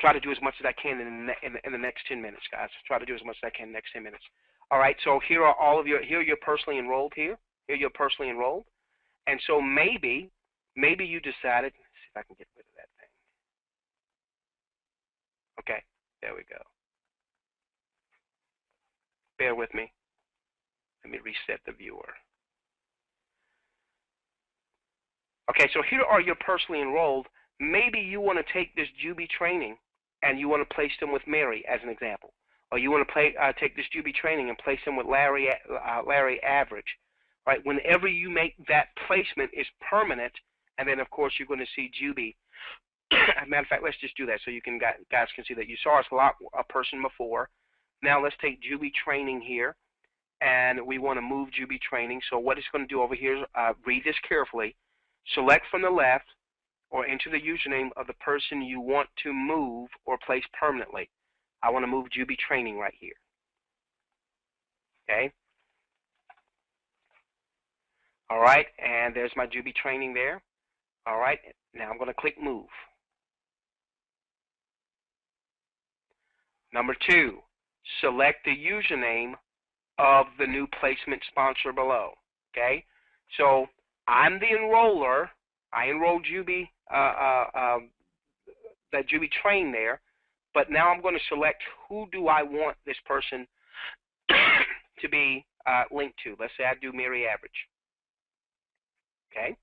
Speaker 1: try to do as much as I can in the next 10 minutes, guys. Try to do as much as I can in the next 10 minutes. All right, so here are all of your, here you're personally enrolled here. Here you're personally enrolled. And so maybe you decided, let's see if I can get rid of that thing. Okay, there we go. Bear with me. Let me reset the viewer. Okay, so here are your personally enrolled. Maybe you want to take this Jubi training and you want to place them with Mary as an example. Or you want to take this Jubi training and place them with Larry Average. Right? Whenever you make that placement is permanent, and then of course you're going to see Jubi. As a matter of fact, let's just do that so you can guys can see that. You saw us lock a person before. Now let's take Jubi training here, and we want to move Jubi training. So what it's going to do over here is read this carefully. Select from the left or enter the username of the person you want to move or place permanently. I want to move Jubi training right here. Okay. All right, and there's my Jubi training there. All right, now I'm going to click move. Number 2, select the username of the new placement sponsor below. Okay, so I'm the enroller. I enrolled Jubi, that Jubi train there, but now I'm going to select who do I want this person to be linked to. Let's say I do Mary Average. Okay,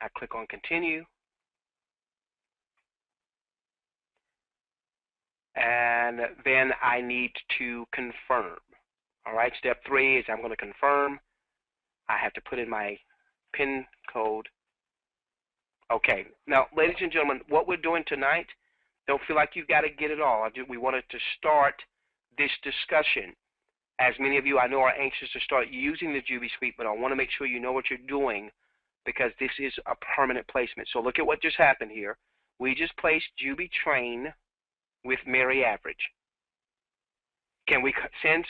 Speaker 1: I click on continue, and then I need to confirm. All right, step 3 is I'm going to confirm. I have to put in my PIN code. Okay, now ladies and gentlemen, what we're doing tonight, don't feel like you've got to get it all. We wanted to start this discussion, as many of you I know are anxious to start using the Jubi Suite, but I want to make sure you know what you're doing because this is a permanent placement. So look at what just happened here. We just placed Jubi Train with Mary Average. Can we send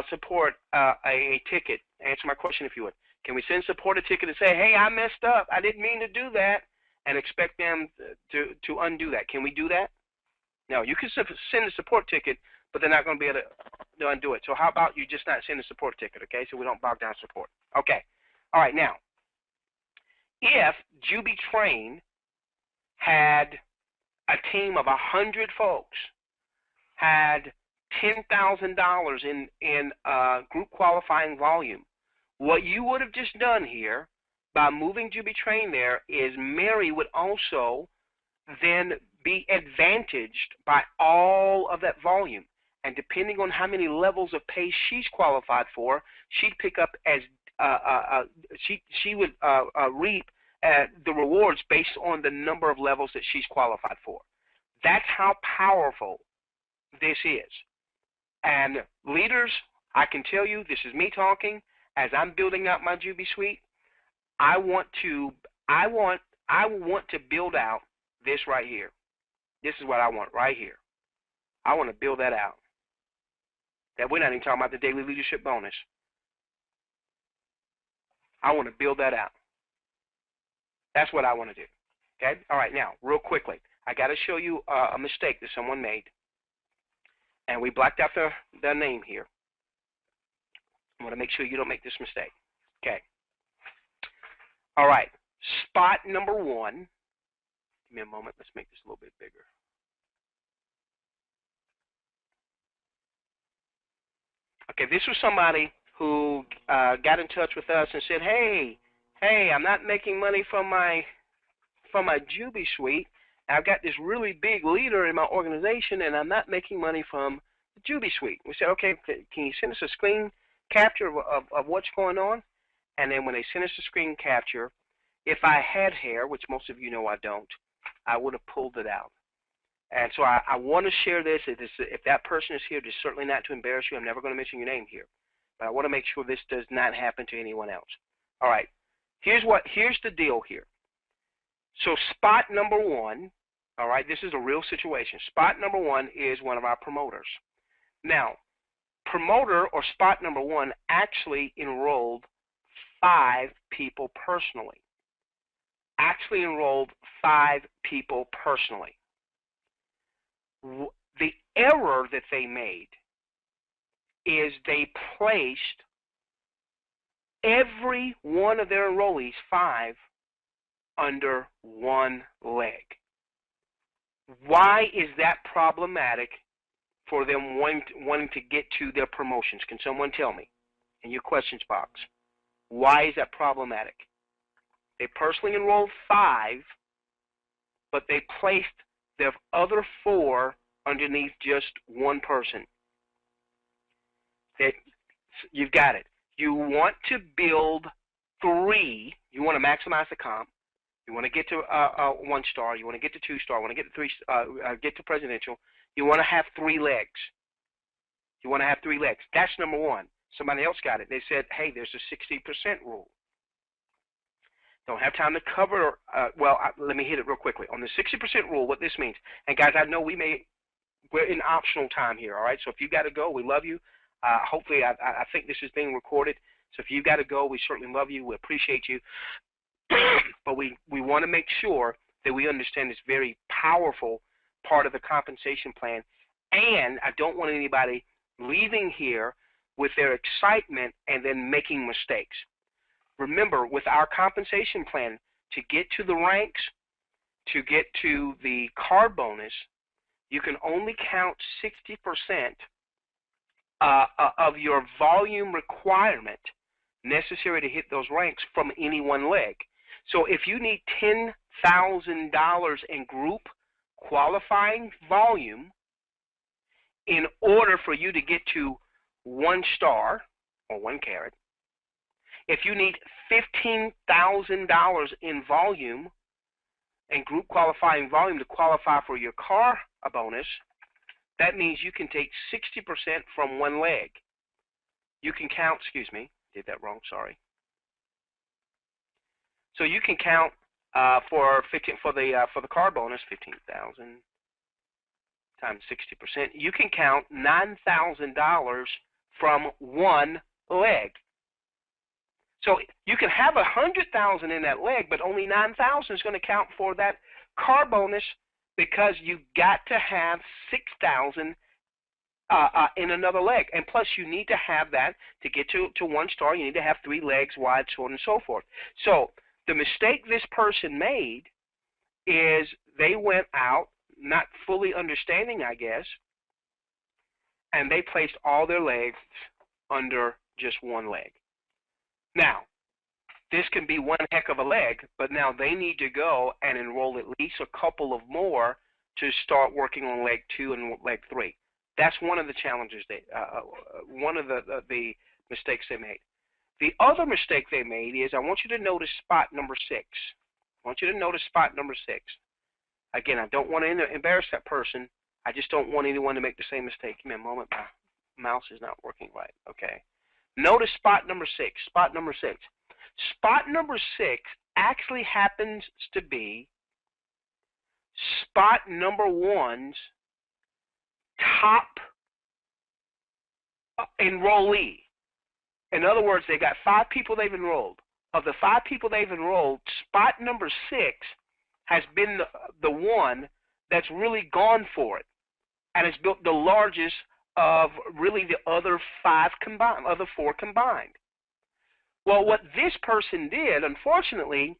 Speaker 1: support a ticket? Answer my question if you would. Can we send support a ticket and say, hey, I messed up. I didn't mean to do that, and expect them to undo that? Can we do that? No, you can send a support ticket, but they're not going to be able to undo it. So how about you just not send a support ticket, okay, so we don't bog down support. Okay. All right, now, if Jubi Train had a team of 100 folks, had $10,000 in group qualifying volume, what you would have just done here by moving Jubi Train there is Mary would also then be advantaged by all of that volume. And depending on how many levels of pay she's qualified for, she'd pick up as she would reap the rewards based on the number of levels that she's qualified for. That's how powerful this is. And leaders, I can tell you, this is me talking. As I'm building out my Jubi Suite, I want to build out this right here. This is what I want right here. I want to build that out. That we're not even talking about the daily leadership bonus. I want to build that out. That's what I want to do. Okay? All right, now, real quickly, I got to show you a mistake that someone made. And we blacked out their name here. I want to make sure you don't make this mistake. Okay. All right. Spot number 1. Give me a moment. Let's make this a little bit bigger. Okay, this was somebody who got in touch with us and said, hey, I'm not making money from my Jubi Suite. I've got this really big leader in my organization, and I'm not making money from the Jubi Suite. We said, okay, can you send us a screen capture of what's going on? And then when they sent us a screen capture, if I had hair, which most of you know I don't, I would have pulled it out. And so I want to share this. If that person is here, just certainly not to embarrass you. I'm never going to mention your name here. But I want to make sure this does not happen to anyone else. All right. Here's the deal here. So spot number 1, all right, this is a real situation. Spot number 1 is one of our promoters. Now, promoter or spot number 1 actually enrolled 5 people personally. Actually enrolled 5 people personally. The error that they made is they placed every one of their enrollees, 5, under one leg. Why is that problematic for them wanting to get to their promotions? Can someone tell me in your questions box? Why is that problematic? They personally enrolled 5, but they placed their other 4 underneath just one person. You've got it. You want to build 3. You want to maximize the comp. You want to get to 1 star. You want to get to 2 star. You want to get to 3. Get to presidential. You want to have 3 legs. You want to have 3 legs. That's number 1. Somebody else got it. They said, hey, there's a 60% rule. Don't have time to cover. Let me hit it real quickly. On the 60% rule, what this means, and guys, I know we're in optional time here, all right? So if you got to go, we love you. Hopefully, I think this is being recorded. So if you got to go, we certainly love you. We appreciate you. But we want to make sure that we understand this very powerful part of the compensation plan. And I don't want anybody leaving here with their excitement and then making mistakes. Remember, with our compensation plan, to get to the ranks, to get to the car bonus, you can only count 60% of your volume requirement necessary to hit those ranks from any one leg. So if you need $10,000 in group qualifying volume in order for you to get to 1 star or 1 carat, if you need $15,000 in volume and group qualifying volume to qualify for your car bonus, that means you can take 60% from one leg. You can count, excuse me, did that wrong, sorry. So you can count for the car bonus, 15,000 times 60%. You can count $9,000 from one leg. So you can have 100,000 in that leg, but only 9,000 is going to count for that car bonus because you got to have 6,000 in another leg. And plus, you need to have that to get to 1 star. You need to have 3 legs wide, so on and so forth. So the mistake this person made is they went out, not fully understanding, I guess, and they placed all their legs under just 1 leg. Now, this can be one heck of a leg, but now they need to go and enroll at least a couple of more to start working on leg 2 and leg 3. That's one of the challenges one of the mistakes they made. The other mistake they made is, I want you to notice spot number 6. I want you to notice spot number 6. Again, I don't want to embarrass that person. I just don't want anyone to make the same mistake. Give me a moment. My mouse is not working right. Okay. Notice spot number 6. Spot number 6. Spot number 6 actually happens to be spot number 1's top enrollee. In other words, they got 5 people they've enrolled. Of the 5 people they've enrolled, spot number 6 has been the one that's really gone for it, and it's built the largest of really the other 4 combined. Well, what this person did, unfortunately,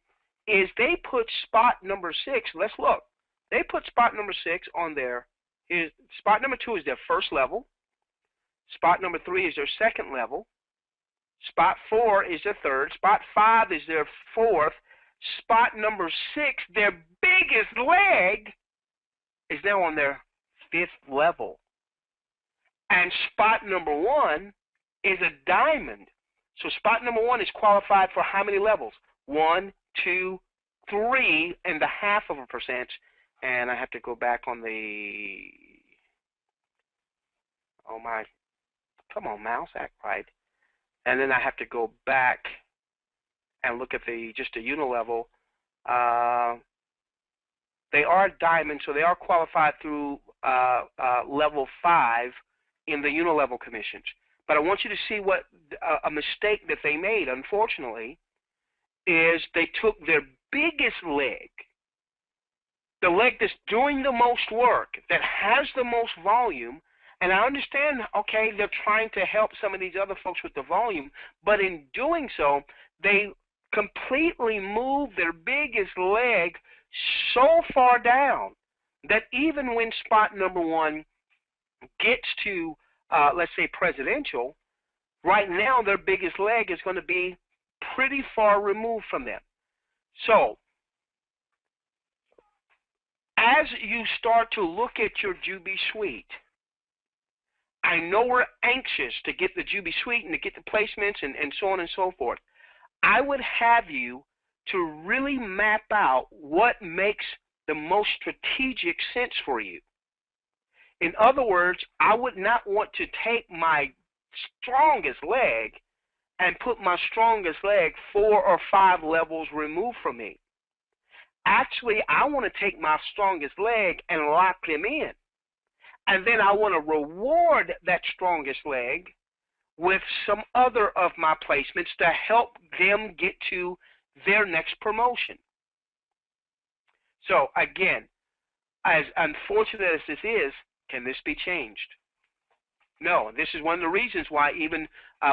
Speaker 1: is they put spot number 6. Let's look. They put spot number 6 on their. Spot number 2 is their first level. Spot number 3 is their second level. Spot 4 is their third. Spot 5 is their fourth. Spot number 6, their biggest leg, is now on their 5th level. And spot number 1 is a diamond. So spot number 1 is qualified for how many levels? 1, 2, 3.5%. And I have to go back on the, oh my, come on mouse, act right. And then I have to go back and look at just the unilevel. They are diamond, so they are qualified through level 5 in the unilevel commissions. But I want you to see what a mistake that they made, unfortunately, is they took their biggest leg, the leg that's doing the most work, that has the most volume. And I understand, okay, they're trying to help some of these other folks with the volume, but in doing so, they completely moved their biggest leg so far down that even when spot number 1 gets to, let's say, presidential, right now their biggest leg is going to be pretty far removed from them. So, as you start to look at your Jubi suite, I know we're anxious to get the Jubi suite and to get the placements and so on and so forth. I would have you to really map out what makes the most strategic sense for you. In other words, I would not want to take my strongest leg and put my strongest leg 4 or 5 levels removed from me. Actually, I want to take my strongest leg and lock them in. And then I want to reward that strongest leg with some other of my placements to help them get to their next promotion. So again, as unfortunate as this is, can this be changed? No. This is one of the reasons why even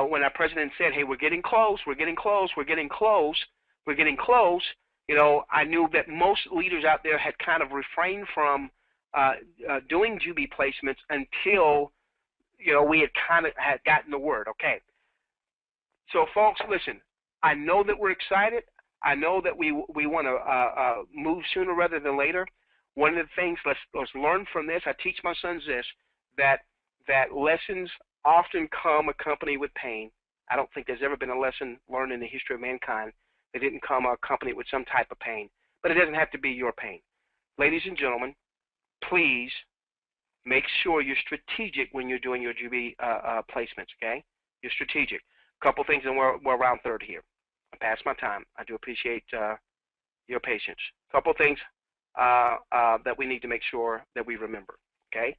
Speaker 1: when our president said, hey, we're getting close, we're getting close, we're getting close, we're getting close, you know, I knew that most leaders out there had kind of refrained from doing Jubi placements until, you know, we had kind of gotten the word. Okay. So, folks, listen, I know that we're excited. I know that we want to move sooner rather than later. One of the things, let's learn from this. I teach my sons this, that lessons often come accompanied with pain. I don't think there's ever been a lesson learned in the history of mankind that didn't come accompanied with some type of pain. But it doesn't have to be your pain. Ladies and gentlemen, please Make sure you're strategic when you're doing your Jubi placements, okay? You're strategic. A couple things, and we're around third here. I passed my time. I do appreciate your patience. A couple things that we need to make sure that we remember, okay?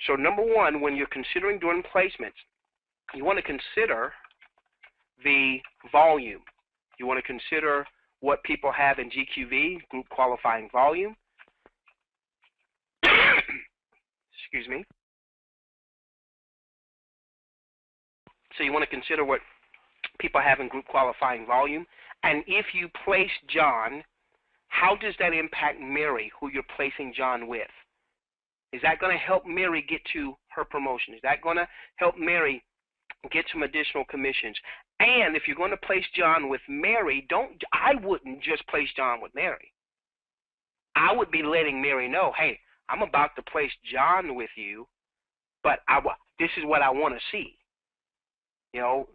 Speaker 1: So number one, when you're considering doing placements, you want to consider the volume. You want to consider what people have in GQV, group qualifying volume. Excuse me. So you want to consider what people have in group qualifying volume. And if you place John, how does that impact Mary, who you're placing John with? Is that going to help Mary get to her promotion? Is that going to help Mary get some additional commissions? And if you're going to place John with Mary, I wouldn't just place John with Mary. I would be letting Mary know, hey, I'm about to place John with you, but this is what I want to see. You know,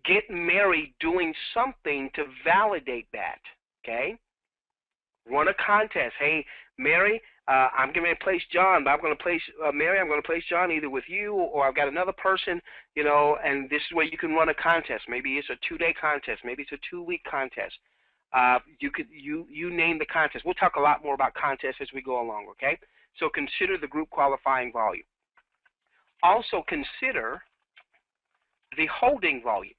Speaker 1: get Mary doing something to validate that, okay? Run a contest. Hey, Mary, I'm going to place John, but I'm going to place Mary, I'm going to place John either with you or I've got another person, you know, and this is where you can run a contest. Maybe it's a 2-day contest. Maybe it's a 2-week contest. You name the contest. We'll talk a lot more about contests as we go along, okay? So consider the group qualifying volume. Also consider the holding volume.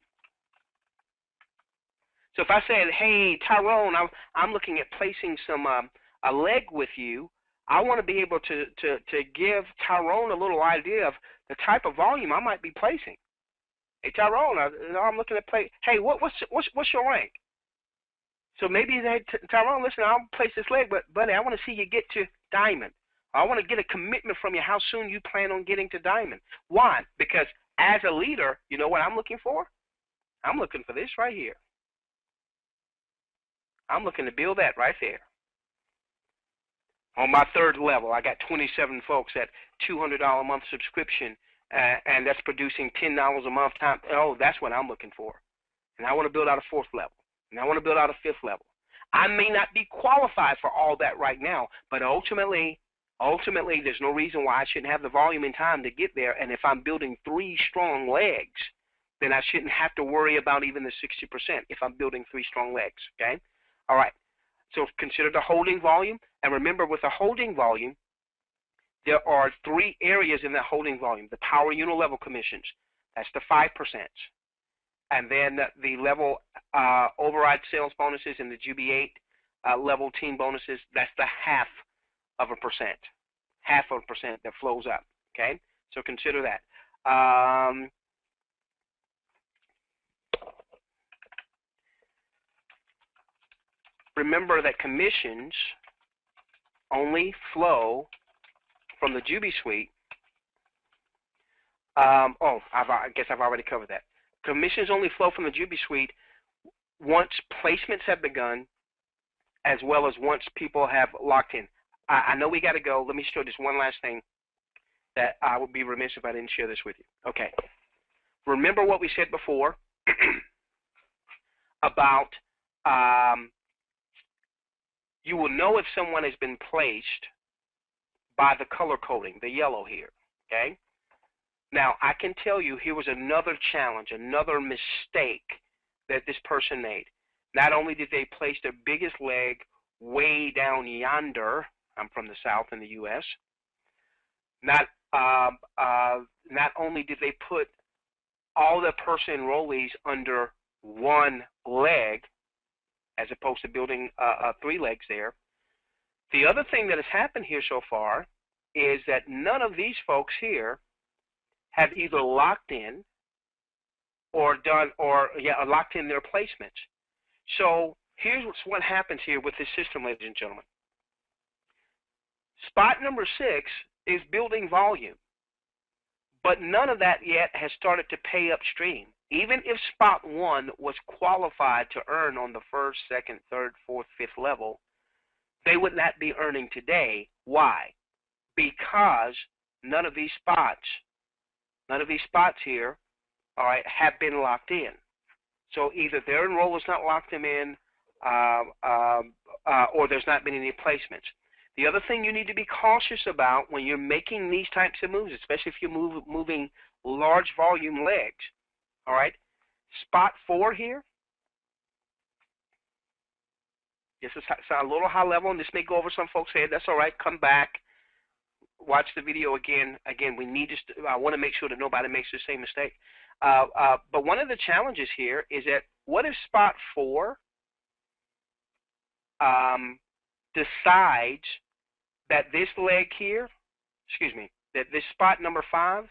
Speaker 1: So if I said, hey, Tyrone, I'm looking at placing some a leg with you, I want to be able to give Tyrone a little idea of the type of volume I might be placing. Hey, Tyrone, I'm looking at play. Hey, what's your rank? So maybe they, Tyrone, listen, I'll place this leg, but buddy, I want to see you get to diamond. I want to get a commitment from you how soon you plan on getting to diamond. Why? Because as a leader, you know what I'm looking for? I'm looking for this right here. I'm looking to build that right there. On my third level, I got 27 folks at $200 a month subscription, and that's producing $10 a month time. Oh, that's what I'm looking for. And I want to build out a fourth level. And I want to build out a fifth level. I may not be qualified for all that right now, but ultimately, there's no reason why I shouldn't have the volume and time to get there. And if I'm building 3 strong legs, then I shouldn't have to worry about even the 60% if I'm building 3 strong legs, okay? All right, so consider the holding volume. And remember, with the holding volume, there are 3 areas in that holding volume. The power unit level commissions, that's the 5%. And then the level override sales bonuses and the Jubi 8 level team bonuses, that's the 0.5%. 0.5% that flows up, okay? So consider that. Remember that commissions only flow from the Jubi suite. I guess I've already covered that. Commissions only flow from the Jubi suite once placements have begun, as well as once people have locked in. I know we got to go. Let me show this one last thing that I would be remiss if I didn't share this with you. Okay. Remember what we said before about you will know if someone has been placed by the color coding, the yellow here, okay? Now, I can tell you here was another challenge, another mistake that this person made. Not only did they place their biggest leg way down yonder, I'm from the South in the U.S., not only did they put all the person enrollees under one leg, as opposed to building 3 legs there. The other thing that has happened here so far is that none of these folks here have either locked in or locked in their placements. So here's what happens here with this system, ladies and gentlemen. Spot number 6 is building volume, but none of that yet has started to pay upstream. Even if spot 1 was qualified to earn on the 1st, 2nd, 3rd, 4th, 5th level, they would not be earning today. Why? Because none of these spots here, all right, have been locked in. So either their enrollers not locked them in, or there's not been any placements. The other thing you need to be cautious about when you're making these types of moves, especially if you're moving large volume legs, all right, spot 4 here, this is a little high level, and this may go over some folks' head. That's all right. Come back, watch the video again. Again, we need to. I want to make sure that nobody makes the same mistake. But one of the challenges here is that what if spot 4 decides that this leg here, that this spot number 5,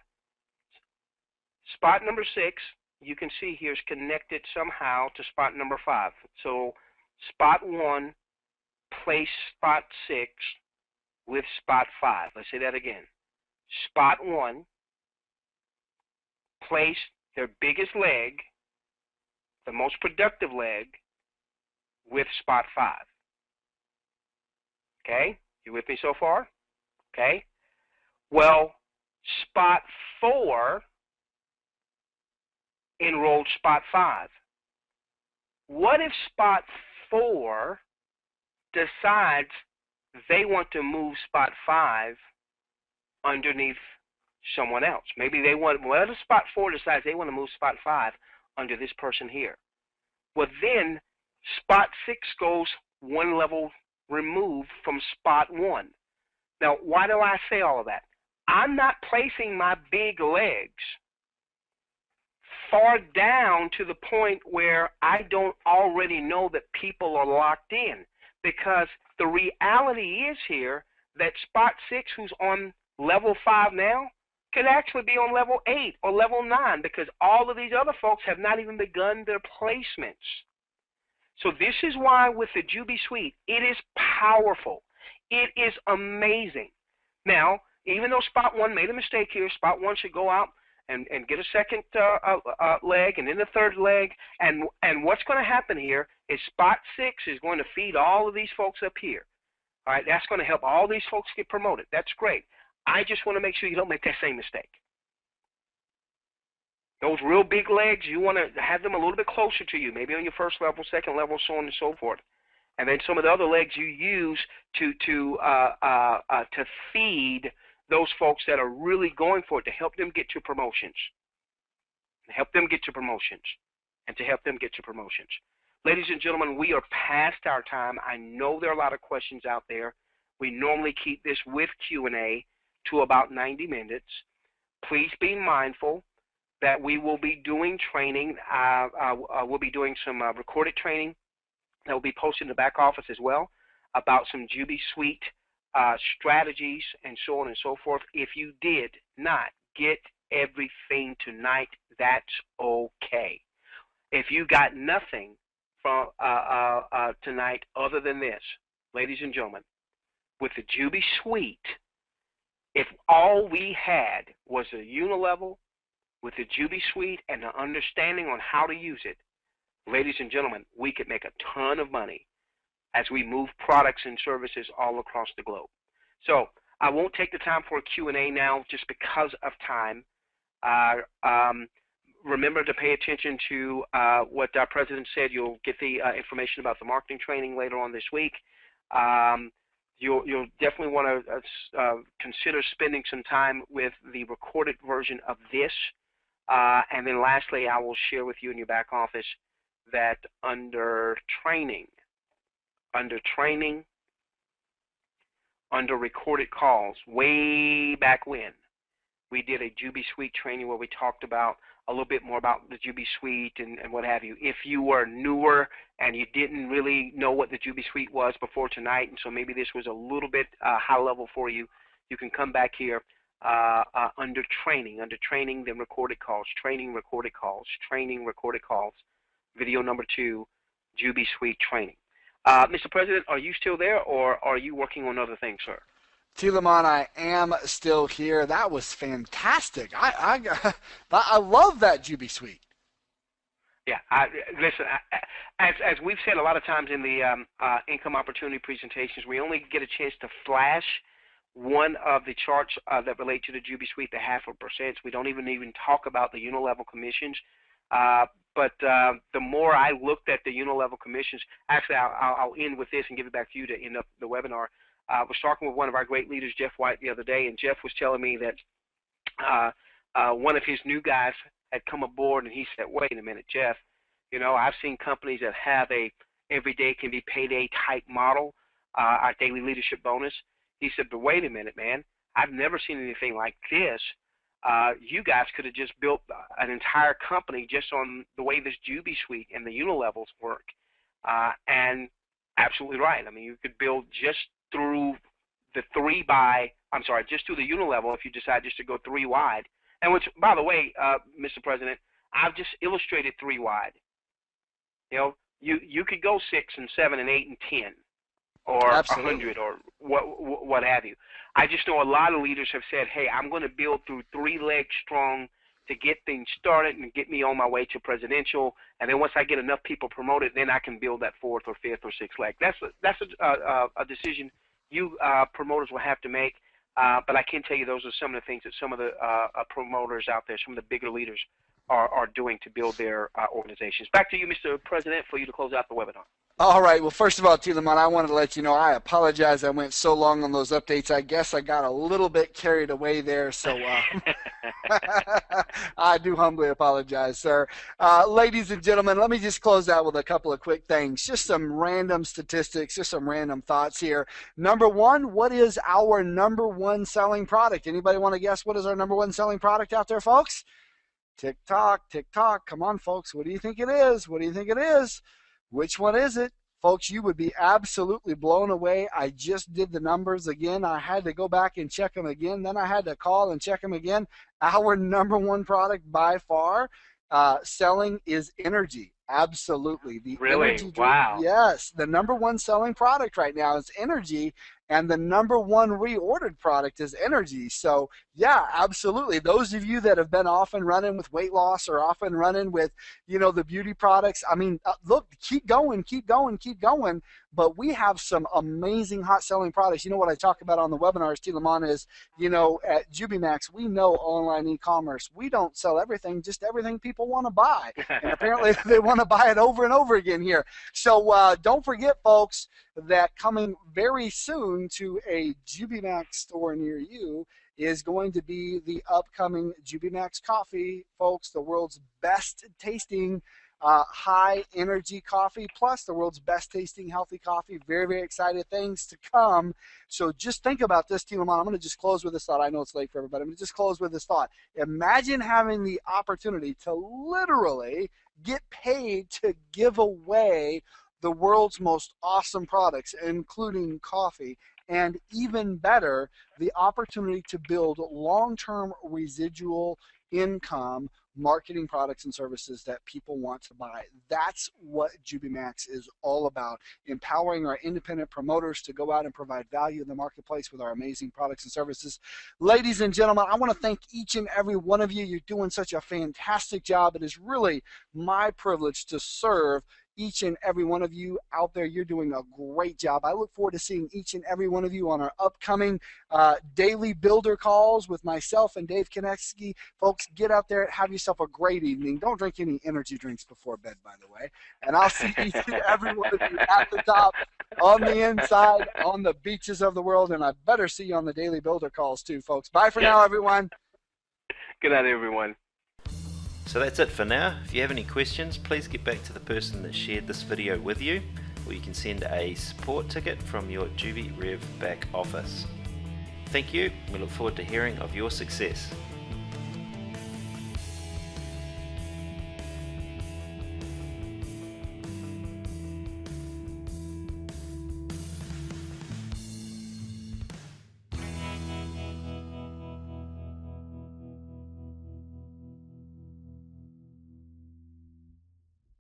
Speaker 1: spot number 6, you can see here is connected somehow to spot number 5. So spot 1 place spot 6 with spot 5. Let's say that again. Spot 1 place their biggest leg, the most productive leg, with spot 5. Okay? You with me so far? Okay? Well, spot 4 enrolled spot 5. What if spot 4 decides they want to move spot 5 underneath someone else? Maybe they want, what if spot 4 decides they want to move spot 5 under this person here? Well, then spot 6 goes one level removed from spot 1. Now, why do I say all of that? I'm not placing my big legs far down to the point where I don't already know that people are locked in, because the reality is here that spot 6, who's on level 5 now, could actually be on level 8 or level 9, because all of these other folks have not even begun their placements. So this is why with the Jubi Suite, it is powerful. It is amazing. Now, even though spot 1 made a mistake here, spot 1 should go out and get a second leg, and then the third leg, and what's going to happen here is spot 6 is going to feed all of these folks up here. All right, that's going to help all these folks get promoted. That's great. I just want to make sure you don't make that same mistake. Those real big legs, you want to have them a little bit closer to you, maybe on your first level, second level, so on and so forth. And then some of the other legs you use to feed those folks that are really going for it, to help them get to promotions. Help them get to promotions. And to help them get to promotions. Ladies and gentlemen, we are past our time. I know there are a lot of questions out there. We normally keep this with Q&A to about 90 minutes. Please be mindful that we will be doing training. We'll be doing some recorded training that will be posted in the back office as well about some Jubi Suite strategies and so on and so forth. If you did not get everything tonight, that's okay. If you got nothing from tonight other than this, ladies and gentlemen, with the Jubi Suite, if all we had was a unilevel with the Jubi Suite and the understanding on how to use it, ladies and gentlemen, we could make a ton of money as we move products and services all across the globe. So I won't take the time for a Q&A now just because of time. Remember to pay attention to what our president said. You'll get the information about the marketing training later on this week. You'll definitely want to consider spending some time with the recorded version of this. And then lastly, I will share with you in your back office that under training, under recorded calls, way back when, we did a Jubi Suite training where we talked about a little bit more about the Jubi Suite and what have you. If you were newer and you didn't really know what the Jubi Suite was before tonight, and so maybe this was a little bit high level for you, you can come back here under training, then recorded calls, training, recorded calls, video number 2, Jubi Suite training. Mr. President, are you still there, or are you working on other things, sir?
Speaker 2: Tilaman, I am still here. That was fantastic. I love that Jubi Suite.
Speaker 1: Yeah, listen, as we've said a lot of times in the income opportunity presentations, we only get a chance to flash one of the charts that relate to the Jubi Suite, the 0.5%. We don't even talk about the unilevel commissions. But the more I looked at the unilevel commissions, actually I'll end with this and give it back to you to end up the webinar. I was talking with one of our great leaders, Jeff White, the other day, and Jeff was telling me that one of his new guys had come aboard, and he said, wait a minute, Jeff, you know, I've seen companies that have a every day can be payday type model, our daily leadership bonus. He said, but wait a minute, man, I've never seen anything like this. You guys could have just built an entire company just on the way this Jubi suite and the unilevels work. And absolutely right. I mean, you could build just through the just through the unilevel if you decide just to go 3 wide. And which, by the way, Mr. President, I've just illustrated 3 wide. You know, you could go 6 and 7 and 8 and 10, or
Speaker 2: Absolutely.
Speaker 1: 100, or what have you. I just know a lot of leaders have said, hey, I'm going to build through 3 legs strong to get things started and get me on my way to presidential. And then once I get enough people promoted, then I can build that 4th or 5th or 6th leg. That's a decision you promoters will have to make. But I can tell you those are some of the things that some of the promoters out there, some of the bigger leaders are doing to build their organizations. Back to you, Mr. President, for you to close out the webinar.
Speaker 2: All right. Well, first of all, Tieleman, I wanted to let you know I apologize. I went so long on those updates. I guess I got a little bit carried away there. So I do humbly apologize, sir. Ladies and gentlemen, let me just close out with a couple of quick things. Just some random statistics, just some random thoughts here. Number one, what is our number one selling product? Anybody want to guess what is our number one selling product out there, folks? Tick tock, tick tock. Come on, folks. What do you think it is? What do you think it is? Which one is it? Folks, you would be absolutely blown away. I just did the numbers again. I had to go back and check them again. Then I had to call and check them again. Our number one product by far selling is energy. Absolutely. The
Speaker 1: really?
Speaker 2: Energy drink,
Speaker 1: wow.
Speaker 2: Yes. The number one selling product right now is energy, and the number one reordered product is energy. So, yeah, absolutely. Those of you that have been off and running with weight loss or off and running with, you know, the beauty products, I mean, look, keep going, keep going, keep going. But we have some amazing hot selling products. You know what I talk about on the webinars, Tieleman, is, you know, at JubiMax, we know online e-commerce. We don't sell everything, just everything people want to buy. And apparently they want to buy it over and over again here. So don't forget, folks, that coming very soon to a JubiMax store near you is going to be the upcoming JubiMax coffee, folks, the world's best tasting high energy coffee, plus the world's best tasting healthy coffee. Very, very excited things to come. So just think about this, Tieleman. I'm going to just close with this thought. I know it's late for everybody. I'm going to just close with this thought. Imagine having the opportunity to literally get paid to give away the world's most awesome products, including coffee, and even better, the opportunity to build long-term residual income marketing products and services that people want to buy. That's what JubiMax is all about, empowering our independent promoters to go out and provide value in the marketplace with our amazing products and services. Ladies and gentlemen, I want to thank each and every one of you. You're doing such a fantastic job. It is really my privilege to serve each and every one of you out there. You're doing a great job. I look forward to seeing each and every one of you on our upcoming daily builder calls with myself and Dave Konecki. Folks, get out there, have yourself a great evening. Don't drink any energy drinks before bed, by the way. And I'll see each and every one of you at the top, on the inside, on the beaches of the world, and I better see you on the daily builder calls too, folks. Bye for now, everyone.
Speaker 1: Good night, everyone.
Speaker 3: So that's it for now. If you have any questions, please get back to the person that shared this video with you, or you can send a support ticket from your JubiRev back office. Thank you. We look forward to hearing of your success.